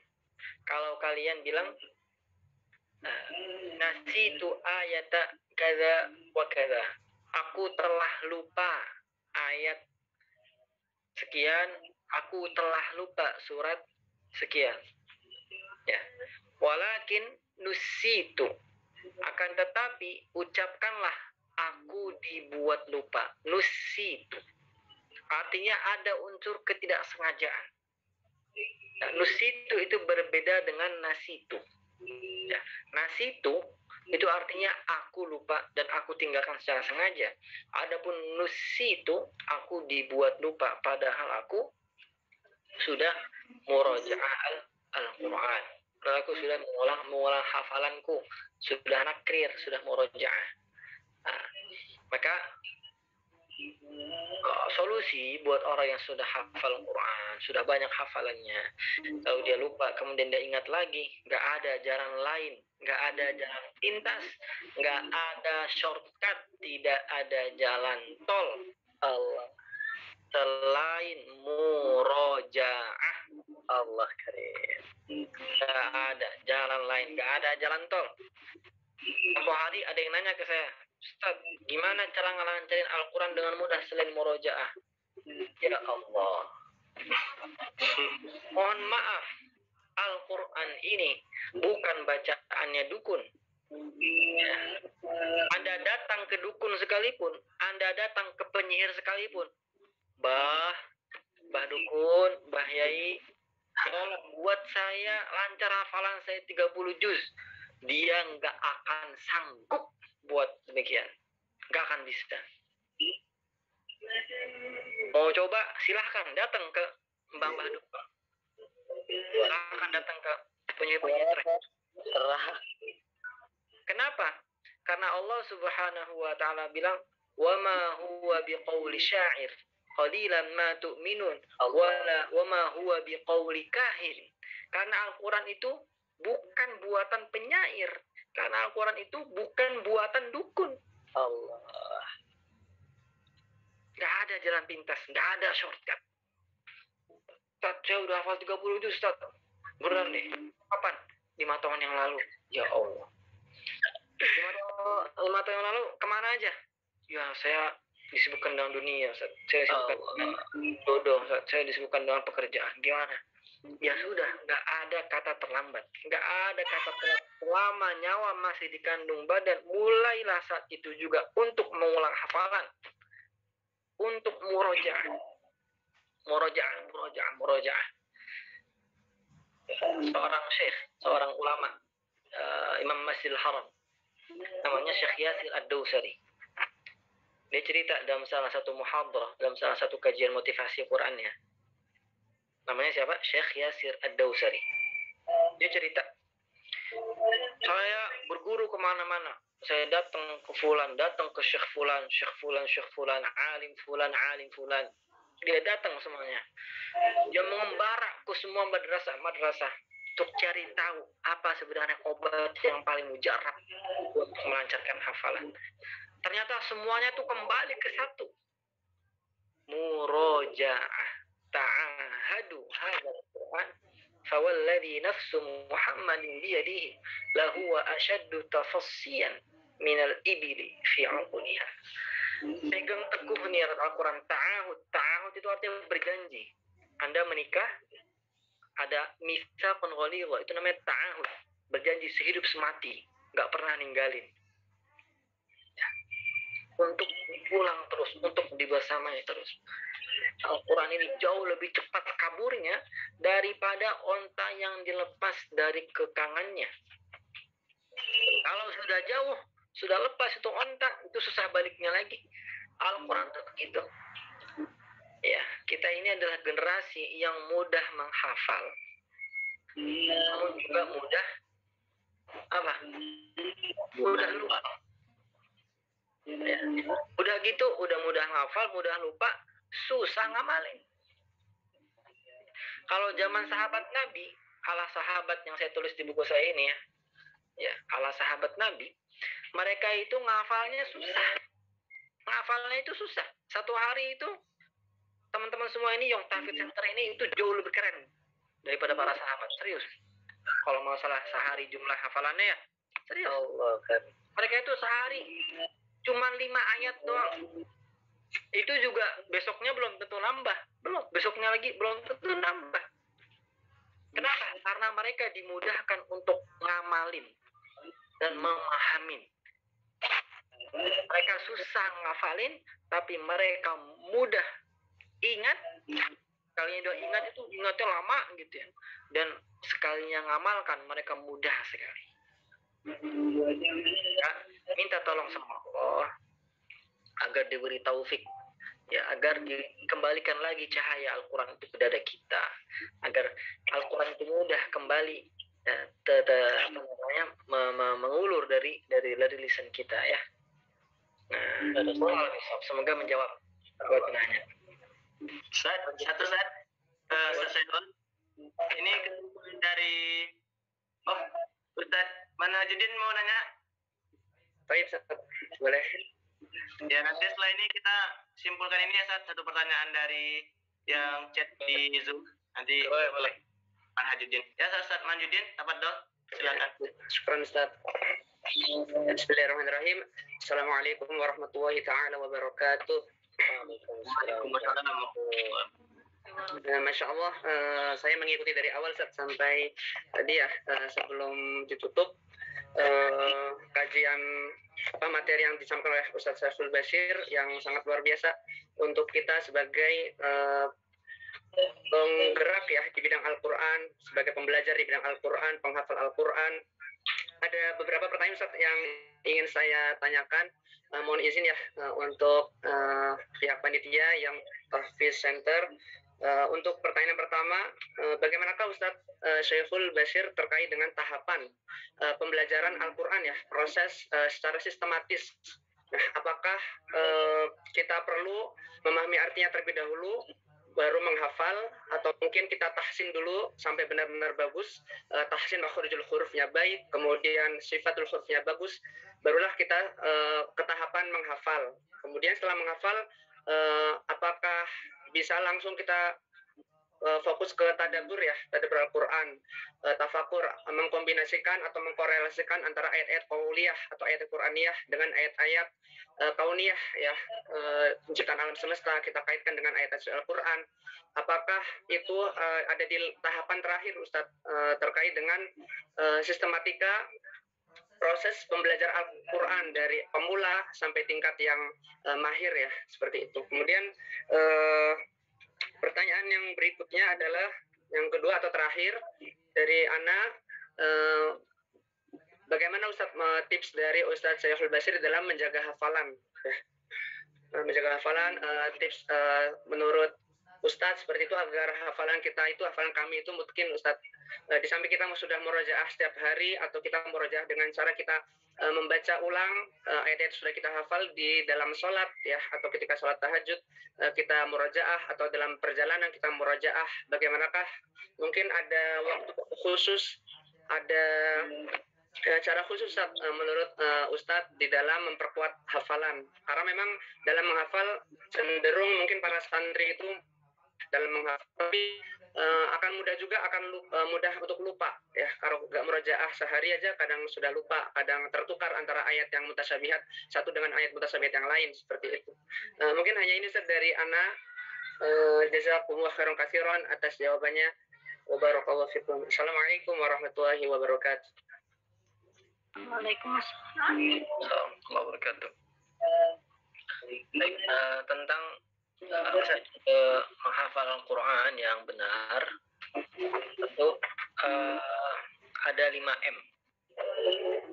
kalau kalian bilang, nasitu ayata kada wa kada. Aku telah lupa ayat sekian, aku telah lupa surat sekian. Ya. Walakin nusitu. Akan tetapi ucapkanlah aku dibuat lupa. Nusitu. Artinya ada unsur ketidaksengajaan. Nah, nusitu itu berbeda dengan nasitu. Ya, nasitu itu artinya aku lupa dan aku tinggalkan secara sengaja. Adapun nusitu, aku dibuat lupa padahal aku sudah murojaah Al-Quran. Aku sudah mengulang hafalanku, sudah nakrir, sudah murojaah. Nah, maka solusi buat orang yang sudah hafal Quran, sudah banyak hafalannya, kalau dia lupa kemudian dia ingat lagi, nggak ada jalan lain, nggak ada jalan pintas, nggak ada shortcut, tidak ada jalan tol Allah selain murojaah. Allah karim, nggak ada jalan lain, nggak ada jalan tol. Suatu hari ada yang nanya ke saya, Ustaz, gimana cara ngelancarin Al-Quran dengan mudah selain murojaah? Ya Allah, mohon maaf, Al-Quran ini bukan bacaannya dukun. Ya. Anda datang ke dukun sekalipun, Anda datang ke penyihir sekalipun, Bah dukun, Bah Yai, tolong buat saya lancar hafalan saya 30 juz. Dia nggak akan sanggup buat demikian, nggak akan bisa. Mau coba silahkan datang ke Mbah Dukun, silahkan datang ke penyihir. Kenapa? Karena Allah Subhanahu wa Ta'ala bilang, wa ma huwa biqauli syair qalilan ma tu'minun wa ma huwa biqauli kahin. Karena Al-Quran itu bukan buatan penyair, karena Al-Quran itu bukan buatan dukun. Allah, nggak ada jalan pintas, nggak ada shortcut. Ustaz, saya udah hafal 30 juz, Ustaz. Beneran deh. Kapan? 5 tahun yang lalu. Ya Allah. 5 tahun yang lalu kemana aja? Ya, saya disibukkan dengan dunia, Ustaz. Saya disibukkan dengan jodoh, Ustaz. Saya disibukkan dengan pekerjaan. Gimana? Ya sudah, nggak ada kata terlambat. Nggak ada kata terlambat. Selama nyawa masih dikandung badan, mulailah saat itu juga untuk mengulang hafalan. Untuk murojaah. Seorang syekh, seorang ulama, Imam Masjidil Haram, namanya Syekh Yasir Ad-Dawsari. Dia cerita dalam salah satu muhadrah, dalam salah satu kajian motivasi Qurannya. namanya siapa? Syekh Yasir Ad-Dausari. Dia cerita, saya berguru kemana-mana. Saya datang ke fulan, datang ke syekh fulan, syekh fulan, syekh fulan, alim fulan, alim fulan. Dia datang semuanya. Dia mengembara ke semua madrasah untuk cari tahu apa sebenarnya obat yang paling mujarab untuk melancarkan hafalan. Ternyata semuanya tuh kembali ke satu. Murojaah. Ta'ahadu hadzal Qur'an. Fawalladhi nafsu Muhammadin biyadihi lahuwa asyaddu tafassiyan minal ibili fi uquniha. Pegang teguh nih Al-Quran. Ta'ahud itu artinya berjanji. Anda menikah, ada mitsaqun ghalidha, itu namanya ta'ahud. Berjanji sehidup semati, nggak pernah ninggalin. Ya. Untuk pulang terus, untuk dibersamai terus. Al-Quran ini jauh lebih cepat kaburnya daripada onta yang dilepas dari kekangannya. Kalau sudah jauh, sudah lepas itu onta, itu susah baliknya lagi. Al-Quran itu begitu. Ya, kita ini adalah generasi yang mudah menghafal, namun juga mudah apa? Mudah lupa. Ya. Udah gitu, udah mudah hafal, mudah lupa, susah ngamalin. Kalau zaman sahabat Nabi, ala sahabat yang saya tulis di buku saya ini ya, ala sahabat Nabi, mereka itu ngafalnya susah. Ngafalnya itu susah. Satu hari itu teman-teman semua ini yang Tahfidz Center ini itu jauh lebih keren daripada para sahabat, serius. Kalau masalah sehari jumlah hafalannya ya, serius. Allah kan. Mereka itu sehari cuma 5 ayat doang. Itu juga besoknya belum tentu nambah, besoknya lagi belum tentu nambah. Kenapa? Karena mereka dimudahkan untuk ngamalin dan memahamin. Mereka susah ngafalin, tapi mereka mudah ingat. Sekalinya dia ingat itu ingatnya lama gitu ya. Dan sekalinya ngamalkan mereka mudah sekali. Ya, minta tolong sama Allah agar diberi taufik, ya, agar dikembalikan lagi cahaya Al-Quran itu ke dada kita, agar Al-Quran itu mudah kembali ya, mengulur dari lisan kita ya. Nah, semoga menjawab pertanyaannya. Satu saat selesai. Ini dari Ustaz Manhajudin mau nanya. Baik, boleh. Ya, nanti setelah ini kita simpulkan ini ya, satu pertanyaan dari yang chat di Zoom. Nanti boleh. Manhajudin. Ya, Ustaz Manhajudin, tafadhol. Silakan. Syukran, Ustaz. Bismillahirrahmanirrahim. Assalamualaikum warahmatullahi taala wabarakatuh. Waalaikumsalam. Masya Allah, saya mengikuti dari awal sampai tadi ya, sebelum ditutup kajian materi yang disampaikan oleh Ustaz Syaiful Bashir yang sangat luar biasa untuk kita sebagai penggerak ya di bidang Al-Quran, sebagai pembelajar di bidang Al-Quran, penghafal Al-Quran. Ada beberapa pertanyaan Ustaz yang ingin saya tanyakan. Mohon izin ya untuk pihak panitia yang Tahfidz Center. Untuk pertanyaan pertama, bagaimanakah Ustadz Syaiful Bashir terkait dengan tahapan pembelajaran Al-Quran ya, proses secara sistematis. Nah, apakah kita perlu memahami artinya terlebih dahulu, baru menghafal, atau mungkin kita tahsin dulu sampai benar-benar bagus, tahsin makhrajul hurufnya baik, kemudian sifatul hurufnya bagus, barulah kita ke tahapan menghafal. Kemudian setelah menghafal, apakah bisa langsung kita fokus ke tadabbur ya, tadabbur Al-Quran, tafakur, mengkombinasikan atau mengkorelasikan antara ayat-ayat qauliyah atau ayat Qur'aniyah dengan ayat-ayat kauniyah ya, penciptaan alam semesta, kita kaitkan dengan ayat Al-Quran. Apakah itu ada di tahapan terakhir Ustadz, terkait dengan sistematika proses pembelajaran Al-Quran dari pemula sampai tingkat yang mahir ya, seperti itu. Kemudian pertanyaan yang berikutnya adalah yang kedua atau terakhir dari Ana, bagaimana Ustadz tips dari Ustadz Syaiful Bashir dalam menjaga hafalan ya. Menjaga hafalan, tips menurut Ustadz seperti itu, agar hafalan kita itu, hafalan kami itu mungkin Ustadz, di samping kita sudah murojaah setiap hari atau kita murojaah dengan cara kita membaca ulang ayat-ayat sudah kita hafal di dalam sholat ya, atau ketika sholat tahajud kita murojaah, atau dalam perjalanan kita murojaah, bagaimanakah mungkin ada waktu khusus, ada cara khusus menurut Ustadz di dalam memperkuat hafalan, karena memang dalam menghafal cenderung mungkin para santri itu dalam menghafal tapi akan mudah juga mudah untuk lupa ya, kalau nggak murojaah sehari aja kadang sudah lupa, kadang tertukar antara ayat yang mutasyabihat satu dengan ayat mutasyabihat yang lain seperti itu. Mungkin hanya ini Ustaz dari Ana. Jazakumullah khairan katsiran atas jawabannya. Wa barakallahu fikum. Assalamualaikum warahmatullahi wabarakatuh. Waalaikumsalam. Assalamualaikum wabarakatuh. Baik, tentang menghafal Al-Quran yang benar, tentu ada 5M.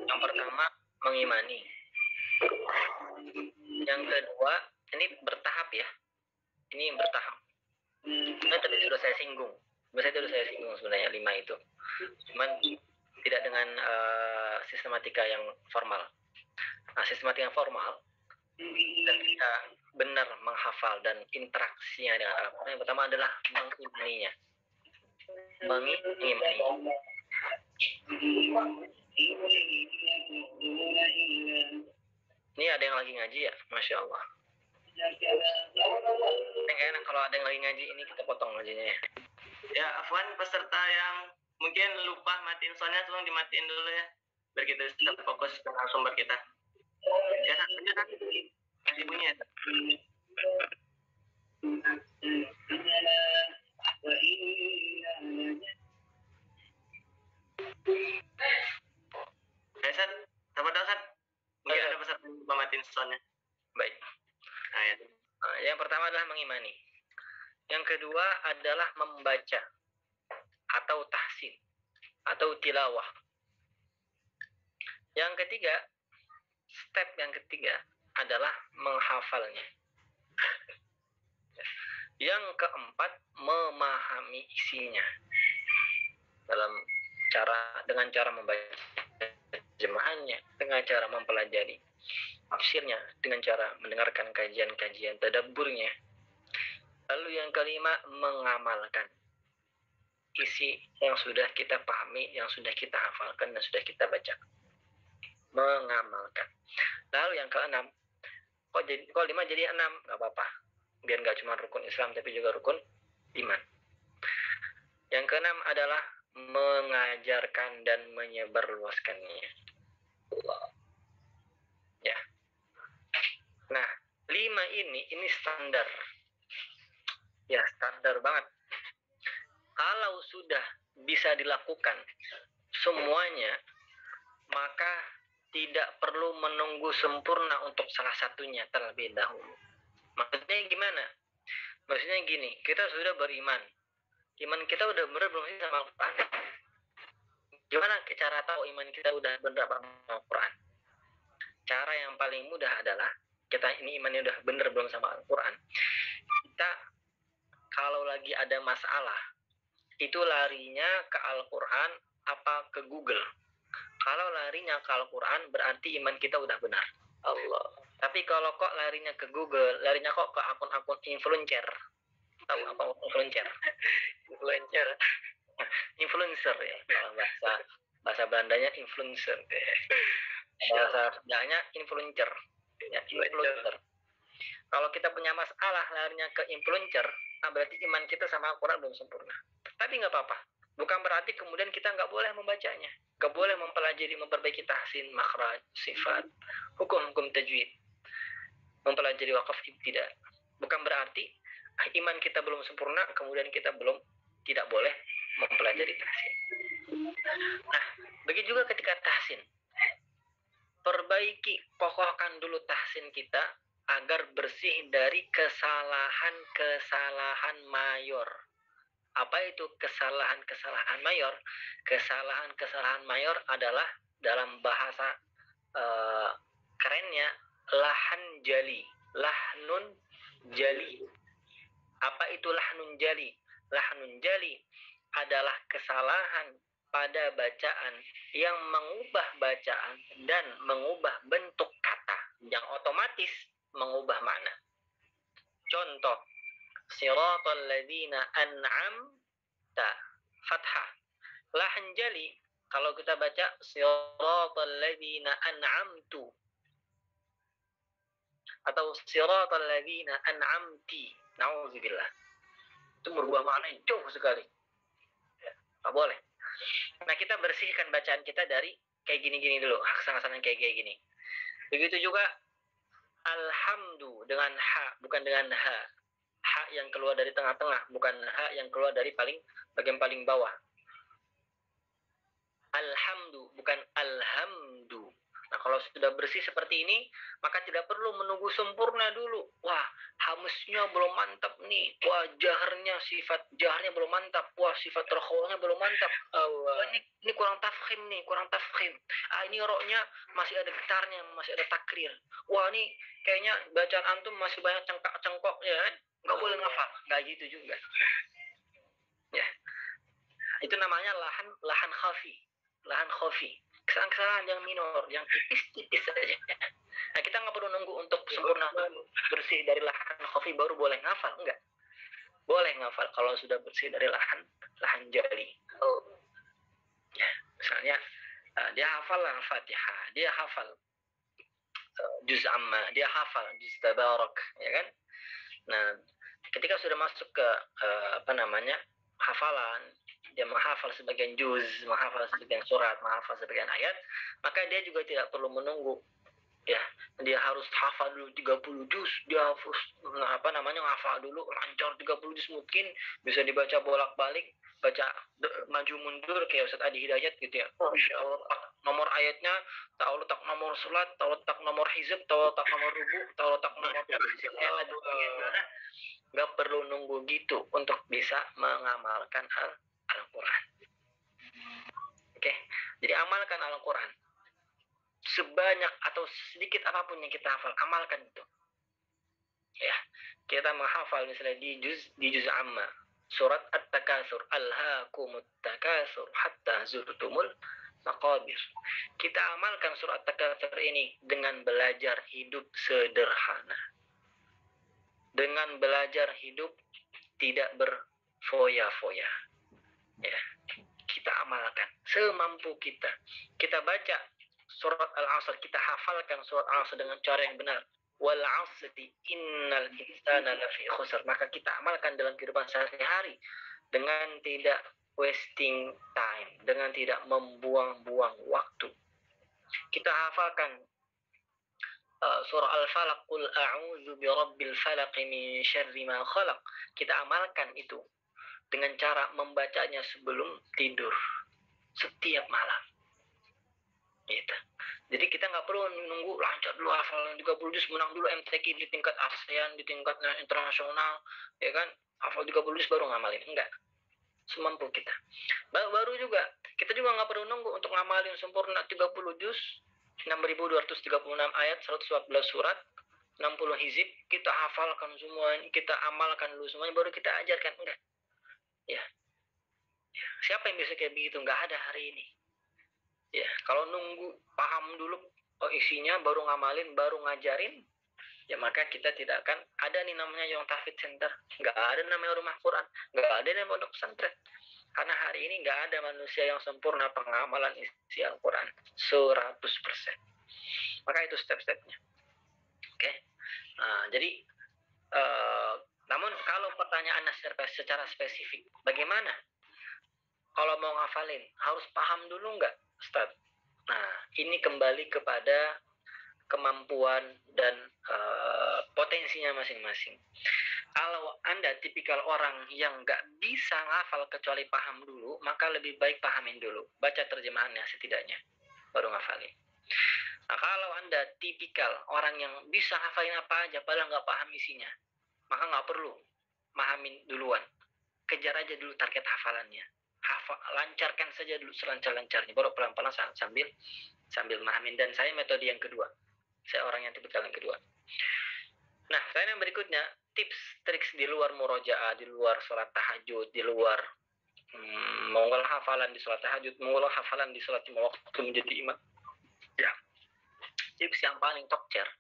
Yang pertama, mengimani. Yang kedua, ini bertahap ya. Ini bertahap. Ini tadi sudah saya singgung. Sebenarnya 5 itu. Cuman tidak dengan sistematika yang formal. Nah, sistematika yang formal, ketika benar menghafal dan interaksinya dengan Al-Quran, yang pertama adalah mengimaninya. Mengimani. Ini ada yang lagi ngaji ya, Masya Allah. Enak kalau ada yang lagi ngaji, ini kita potong ngajinya ya. Ya, Afwan, peserta yang mungkin lupa matiin soundnya, tolong dimatiin dulu ya, biar kita bisa fokus ke sumber kita. Ya, lanjut nanti bunyi ya. Ya, Sat, apa tahu Sat? Mungkin ada peserta yang lupa matiin soundnya. Baik. Nah, ya. Yang pertama adalah mengimani. Yang kedua adalah membaca atau tahsin atau tilawah. Yang ketiga, step yang ketiga adalah menghafalnya. Yang keempat, memahami isinya dengan cara membaca terjemahannya, dengan cara mempelajari tafsirnya, dengan cara mendengarkan kajian-kajian tadabburnya. Lalu yang kelima, mengamalkan isi yang sudah kita pahami, yang sudah kita hafalkan, dan sudah kita baca. Mengamalkan. Lalu yang keenam, kok 5 jadi 6, nggak apa-apa. Biar nggak cuma rukun Islam, tapi juga rukun iman. Yang keenam adalah mengajarkan dan menyebarluaskannya. Ya. Nah, 5 ini standar. Ya, standar banget. Kalau sudah bisa dilakukan semuanya, maka tidak perlu menunggu sempurna untuk salah satunya terlebih dahulu. Maksudnya gimana? Maksudnya gini, kita sudah beriman. Iman kita udah benar belum sih sama Al-Quran? Gimana cara tahu iman kita udah benar sama Al-Quran? Cara yang paling mudah adalah, kita ini imannya udah benar belum sama Al-Quran. Kita kalau lagi ada masalah, itu larinya ke Al-Quran apa ke Google? Kalau larinya ke Al-Quran, berarti iman kita udah benar. Allah. Tapi kalau kok larinya ke Google, larinya kok ke akun-akun influencer. Tahu apa influencer? Influencer ya. Kalau bahasa Belandanya influencer. Bahasa Sundanya influencer. Ya, influencer. Kalau kita punya masalah larinya ke influencer, berarti iman kita sama Al-Quran belum sempurna. Tapi nggak apa-apa. Bukan berarti kemudian kita nggak boleh membacanya. Nggak boleh mempelajari, memperbaiki tahsin, makhraj, sifat, hukum-hukum tajwid. Mempelajari wakaf ibtida. Bukan berarti iman kita belum sempurna, kemudian kita tidak boleh mempelajari tahsin. Nah, begitu juga ketika tahsin. Perbaiki, kokohkan dulu tahsin kita agar bersih dari kesalahan-kesalahan mayor. Apa itu kesalahan-kesalahan mayor? Kesalahan-kesalahan mayor adalah dalam bahasa kerennya lahan jali, lahnun jali. Apa itu lahnun jali? Lahnun jali adalah kesalahan pada bacaan yang mengubah bacaan dan mengubah bentuk kata yang otomatis mengubah makna. Contoh, siratal ladzina an'amta, fathah. Lahan jali kalau kita baca siratal ladzina an'amtu atau siratal ladzina an'amti, nauzubillah, itu merubah makna jauh sekali. Nggak boleh. Nah, kita bersihkan bacaan kita dari kayak gini-gini dulu, kesalahan kayak gini. Begitu juga alhamdu dengan ha, bukan dengan ha. Ha yang keluar dari tengah-tengah, bukan ha yang keluar dari bagian paling bawah. Alhamdu, bukan alhamdu. Nah, kalau sudah bersih seperti ini, maka tidak perlu menunggu sempurna dulu. Wah, hamusnya belum mantap nih. Wah, sifat jaharnya belum mantap. Wah, sifat rokhawnya belum mantap. Wah, ini kurang tafkhim nih, kurang tafkhim. Ini roknya masih ada getarnya, masih ada takrir. Wah, ini kayaknya bacaan antum masih banyak cengkok ya kan? Nggak boleh ngafal. Nggak gitu juga. Ya. Itu namanya lahan khafi. Lahan khafi. Kesalahan-kesalahan yang minor, yang tipis-tipis saja. Nah, kita nggak perlu nunggu untuk sempurna bersih dari lahan khafi baru boleh ngafal, enggak. Boleh ngafal kalau sudah bersih dari lahan jali. Ya, misalnya dia hafal Al-Fatihah, dia hafal juz amma, dia hafal juz tabarak, ya kan? Nah, ketika sudah masuk ke hafalan, dia menghafal sebagian juz, menghafal sebagian surat, menghafal sebagian ayat, maka dia juga tidak perlu menunggu. Ya, dia harus hafal dulu 30 juz, dia harus hafal dulu lancar 30 juz mungkin, bisa dibaca bolak-balik, baca maju mundur kayak Ustaz Adi Hidayat gitu ya. Masya Allah, nomor ayatnya, tahu letak nomor surat, tahu letak nomor hizb, tahu letak nomor rubu, tahu letak nomor ayat. Nggak perlu nunggu gitu untuk bisa mengamalkan Al-Quran. Oke, jadi amalkan Al-Quran. Sebanyak atau sedikit apapun yang kita hafal, amalkan itu. Ya, kita menghafal misalnya di juz amma, surat At-Takasur, alhaakumut takasur hatta zurtumul maqabir. Kita amalkan surat At-Takasur ini dengan belajar hidup sederhana. Dengan belajar hidup tidak berfoya-foya. Ya, kita amalkan semampu kita. Kita baca surat Al-Asr, kita hafalkan surat Al-Asr dengan cara yang benar. Wal 'asri innal insana lafi khusr. Maka kita amalkan dalam kehidupan sehari-hari dengan tidak wasting time, dengan tidak membuang-buang waktu. Kita hafalkan surah Al-Falaq, qul a'udzu birabbil falaq min syarri ma khalaq. Kita amalkan itu dengan cara membacanya sebelum tidur setiap malam. Gitu. Jadi kita nggak perlu nunggu lancar dulu hafal 30 juz, menang dulu MTQ di tingkat ASEAN, di tingkat internasional, ya kan? Hafal 30 juz baru ngamalin, enggak. Semampu kita. Baru juga, kita juga nggak perlu nunggu untuk ngamalin sempurna 30 juz, 6.236 ayat, 114 surat, 60 hizib, kita hafalkan semuanya, kita amalkan dulu semuanya, baru kita ajarkan, enggak. Ya. Siapa yang bisa kayak begitu? Nggak ada hari ini. Ya, kalau nunggu paham dulu isinya, baru ngamalin, baru ngajarin, ya maka kita tidak akan ada nih namanya yang tahfidz center, nggak ada namanya rumah Quran, nggak ada namanya pondok pesantren. Karena hari ini nggak ada manusia yang sempurna pengamalan isi Al-Quran 100%. Maka itu step-stepnya. Oke. Nah, jadi namun kalau pertanyaannya secara spesifik, bagaimana? Kalau mau ngafalin, harus paham dulu nggak, Ustaz? Nah, ini kembali kepada kemampuan dan potensinya masing-masing. Kalau Anda tipikal orang yang nggak bisa ngafal kecuali paham dulu, maka lebih baik pahamin dulu. Baca terjemahannya setidaknya, baru ngafalin. Nah, kalau Anda tipikal orang yang bisa ngafalin apa aja, padahal nggak paham isinya, maka nggak perlu pahamin duluan. Kejar aja dulu target hafalannya. Lancarkan saja dulu selancar-lancarnya, baru pelan-pelan sambil memahamin. Dan saya metode yang kedua, saya orang yang tipikal yang kedua. Nah, sekarang yang berikutnya, tips triks di luar murojaah, di luar sholat tahajud, di luar mengulang hafalan di sholat tahajud, mengulang hafalan di sholat lima waktu menjadi imam. Ya, tips yang paling tokcer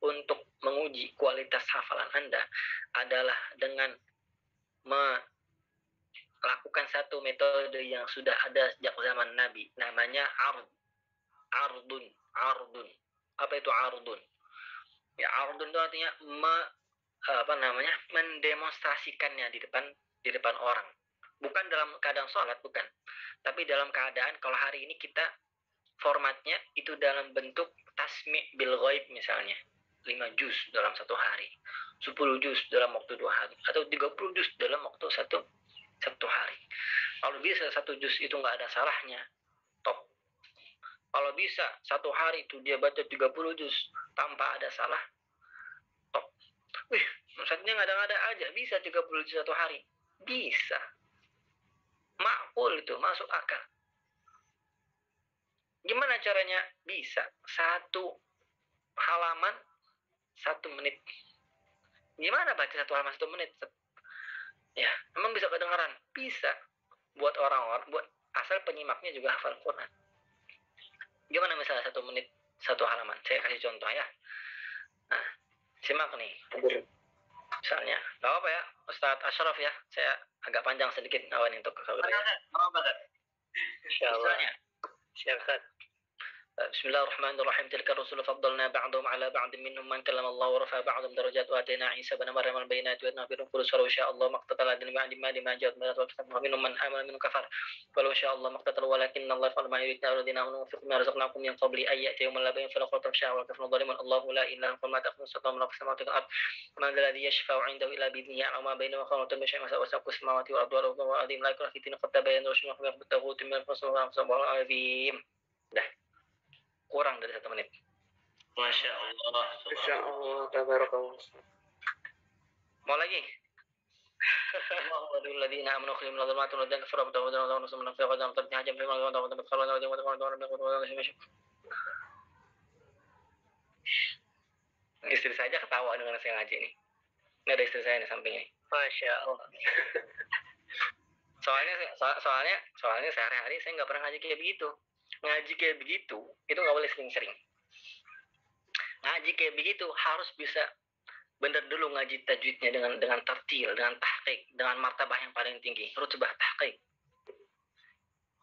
untuk menguji kualitas hafalan Anda adalah dengan melakukan satu metode yang sudah ada sejak zaman Nabi, namanya ardun. Apa itu ardun? Ya, ardun itu artinya mendemonstrasikannya di depan orang. Bukan dalam keadaan sholat, bukan. Tapi dalam keadaan kalau hari ini kita formatnya itu dalam bentuk tasmi' bil ghaib misalnya. 5 juz dalam satu hari, 10 juz dalam waktu 2 hari, atau 30 juz dalam waktu satu hari. Kalau bisa 1 juz itu nggak ada salahnya, top. Kalau bisa satu hari itu dia baca 30 juz tanpa ada salah, top. Wih, maksudnya ngada-ngada aja bisa 30 juz satu hari. Bisa. Makul itu, masuk akal. Gimana caranya? Bisa. Satu halaman 1 menit. Gimana baca satu halaman 1 menit? Ya, emang bisa kedengaran? Bisa. Buat orang-orang, buat asal penyimaknya juga hafal Quran. Gimana misalnya 1 menit 1 halaman? Saya kasih contoh ya. Nah, simak nih. Misalnya, gak apa ya, Ustadz Ashraf ya. Saya agak panjang sedikit awan untuk kekhawatiran. Misalnya, silakan. بسم الله الرحمن الرحيم تلك الرسل فضلنا بعضهم على بعض منهم من كلم الله ورفع بعضهم درجات واتينا عيسى بن مريم البينات واتيناه بالقدس ولو شاء الله ما اقتتل من بعد ما لما جاءت من ومنهم من امن منهم كفر ولو شاء الله ما اقتتل ولكن الله يفعل ما يريد الذين امنوا وانفقوا مما رزقناكم من قبل ان ياتي يوم لا بيع فيه ولا تخشى والكفر ظالما الله لا اله الا هو ما تاخذ سلطان من السماوات والارض من ذا الذي يشفع عنده الا باذنه يعلم ما بينهم وخلق من شيء وسق السماوات والارض والله العظيم لا يكره في دين قد تبين رشد من الطاغوت من الفصل العظيم. Dah, kurang dari 1 menit. Masya Allah. Masya Allah, tabarakallah. Mau lagi? Alladhina amanu khilum la dhulmatin wa dan kafara wa tawalla wa nasmana fi qadam tabti hajam fi ma wa tabat khala wa istri saja ketawa dengan saya ngaji ini. Ini ada istri saya di sampingnya. Masya Allah. Soalnya sehari-hari saya nggak pernah ngaji kayak begitu. Ngaji kayak begitu itu nggak boleh sering-sering. Ngaji kayak begitu harus bisa bener dulu ngaji tajwidnya dengan tartil, dengan tahqiq, dengan martabah yang paling tinggi, rutbah tahqiq.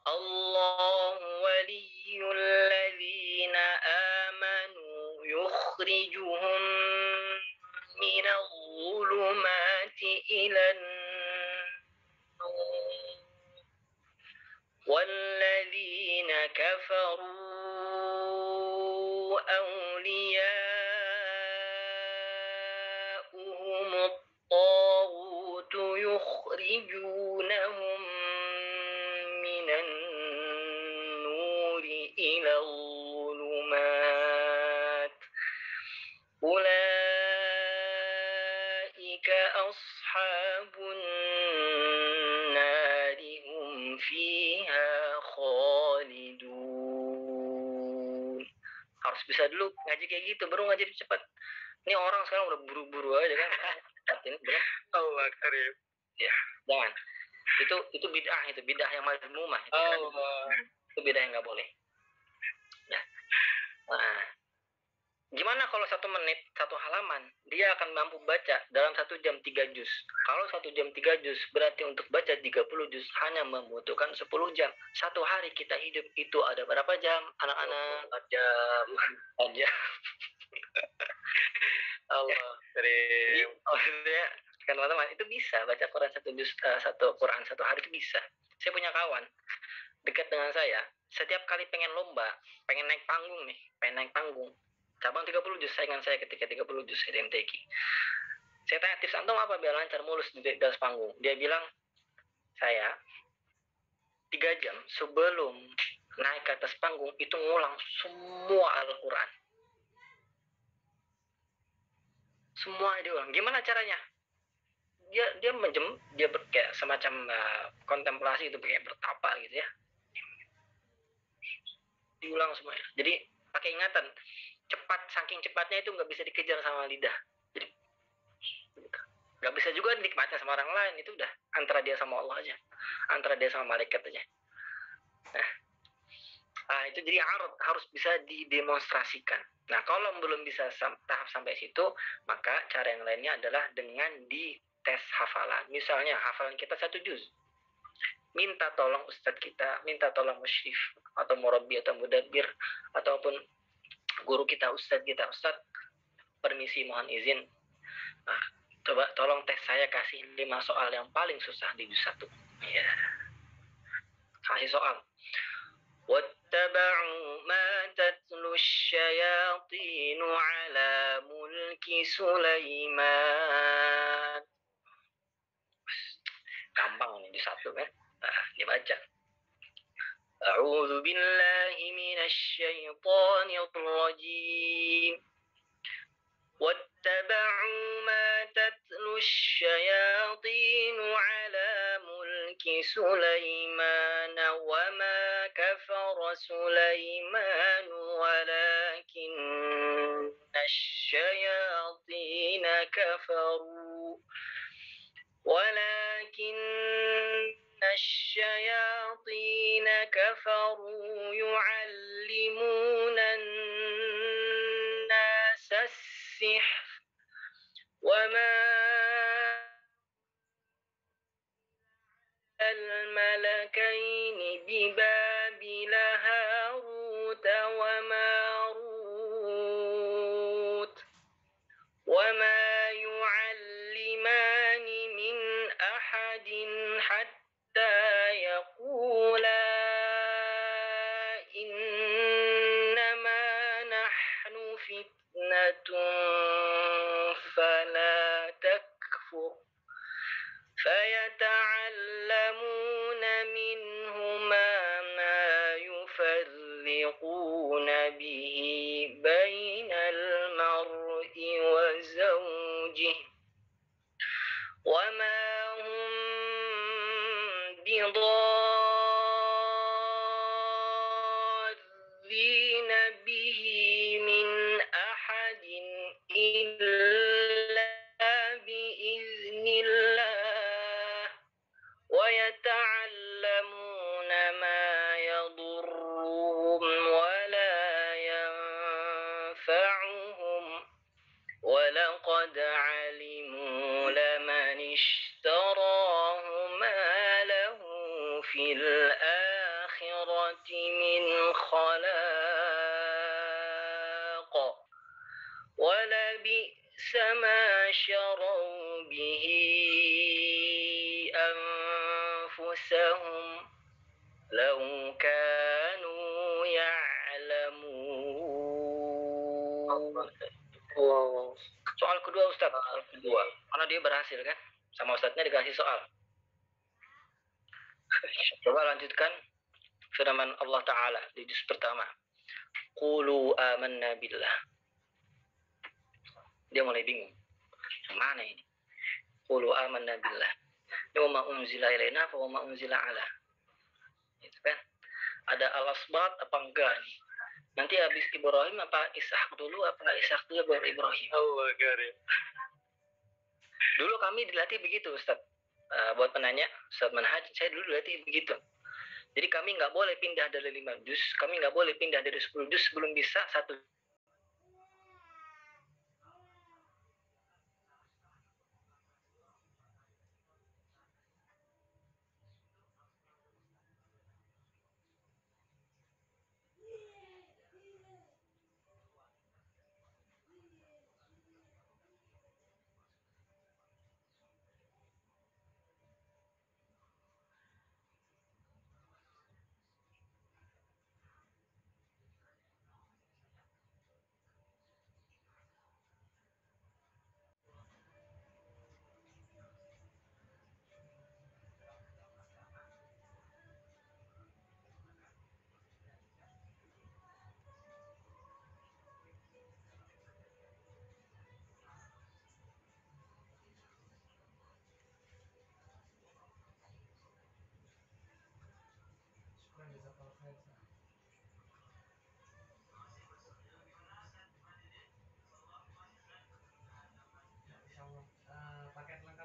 Allahu waliyul ladzina amanu yukhrijuhum minadh dhulumati ilan nur والذين كفروا أولياؤهم الطاغوت يخرجونهم من النور إلى الظلمات أولئك أصحاب النار هم فيها خالدون. Harus bisa dulu ngaji kayak gitu, baru ngaji cepat. Ini orang sekarang udah buru-buru aja kan. Ini belum. Allah karim. Ya, jangan. Itu bid'ah yang mazmumah. Itu bid'ah yang nggak boleh. Ya. Nah, gimana kalau 1 menit 1 halaman dia akan mampu baca dalam 1 jam 3 juz. Kalau 1 jam 3 juz berarti untuk baca 30 juz hanya membutuhkan 10 jam. Satu hari kita hidup itu ada berapa jam anak-anak? 4 jam. 4 jam. Allah karim. Maksudnya kan teman-teman itu bisa baca Quran 1 juz Quran 1 hari itu bisa. Saya punya kawan dekat dengan saya, setiap kali pengen lomba, pengen naik panggung, cabang 30 juz saingan saya ketika 30 juz MTQ. Saya tanya tips antum apa biar lancar mulus di atas panggung. Dia bilang, saya 3 jam sebelum naik ke atas panggung itu ngulang semua Al-Quran. Semua diulang. Gimana caranya? Dia kayak semacam kontemplasi itu kayak bertapa gitu ya. Diulang semuanya. Jadi pakai ingatan. Cepat, saking cepatnya itu nggak bisa dikejar sama lidah. Jadi Gak bisa juga nikmatnya sama orang lain, itu udah antara dia sama Allah aja, antara dia sama malaikat aja. Nah, itu jadi harus bisa didemonstrasikan. Nah, kalau belum bisa tahap sampai situ, maka cara yang lainnya adalah dengan dites hafalan. Misalnya hafalan kita 1 juz, minta tolong ustadz kita, minta tolong musyrif atau murabbi atau mudabbir ataupun guru kita, ustadz kita, ustadz permisi mohon izin, nah, coba tolong tes saya, kasih 5 soal yang paling susah di juz 1. Ya, kasih soal. واتبعوا ما تتلو الشياطين على ملك سليمان. Gampang nih di 1 kan. Nah, dibaca. A'udzu billahi minasy syaithanir rajim. واتبعوا ما تتلو الشياطين على ملك سليمان وما كفر سليمان ولكن الشياطين كفروا يعلمون الناس السحر وما الملكين ببابل هاروت وماروت وما يعلمان من أحد حتى يقولا إنما نحن فتنة فلا تكفر فيتعلمون منهما ما يفرقون به بين المرء وزوجه وما هم بضارين به من أحد إلا بإذن الله ويتعلمون ما يضرهم ولا ينفعهم ولقد علموا لمن اشتراه ما له في الآخرة من خلاق ولبئس ما شروا به أنفسهم لو كانوا يعلمون. Soal kedua Ustaz, soal kedua. Karena dia berhasil kan? Sama Ustaznya dikasih soal. Coba lanjutkan firman Allah Ta'ala di juz pertama. Qulu amanna billah. Dia mulai bingung. Yang mana ini? Qulu amanna billah. Wa ma unzila ilaina wa ma unzila ala. Itu kan? Ada al-asbat apa enggak nih? Nanti habis Ibrahim apa Ishak dulu apa Ishak dulu baru Ibrahim? Allah karim. Dulu kami dilatih begitu Ustaz. Buat penanya, Ustaz Manhaj, saya dulu dilatih begitu. Jadi kami nggak boleh pindah dari 5 juz, kami nggak boleh pindah dari 10 juz sebelum bisa 1. Paket lengkap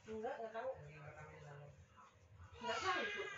Enggak tahu. Enggak tahu.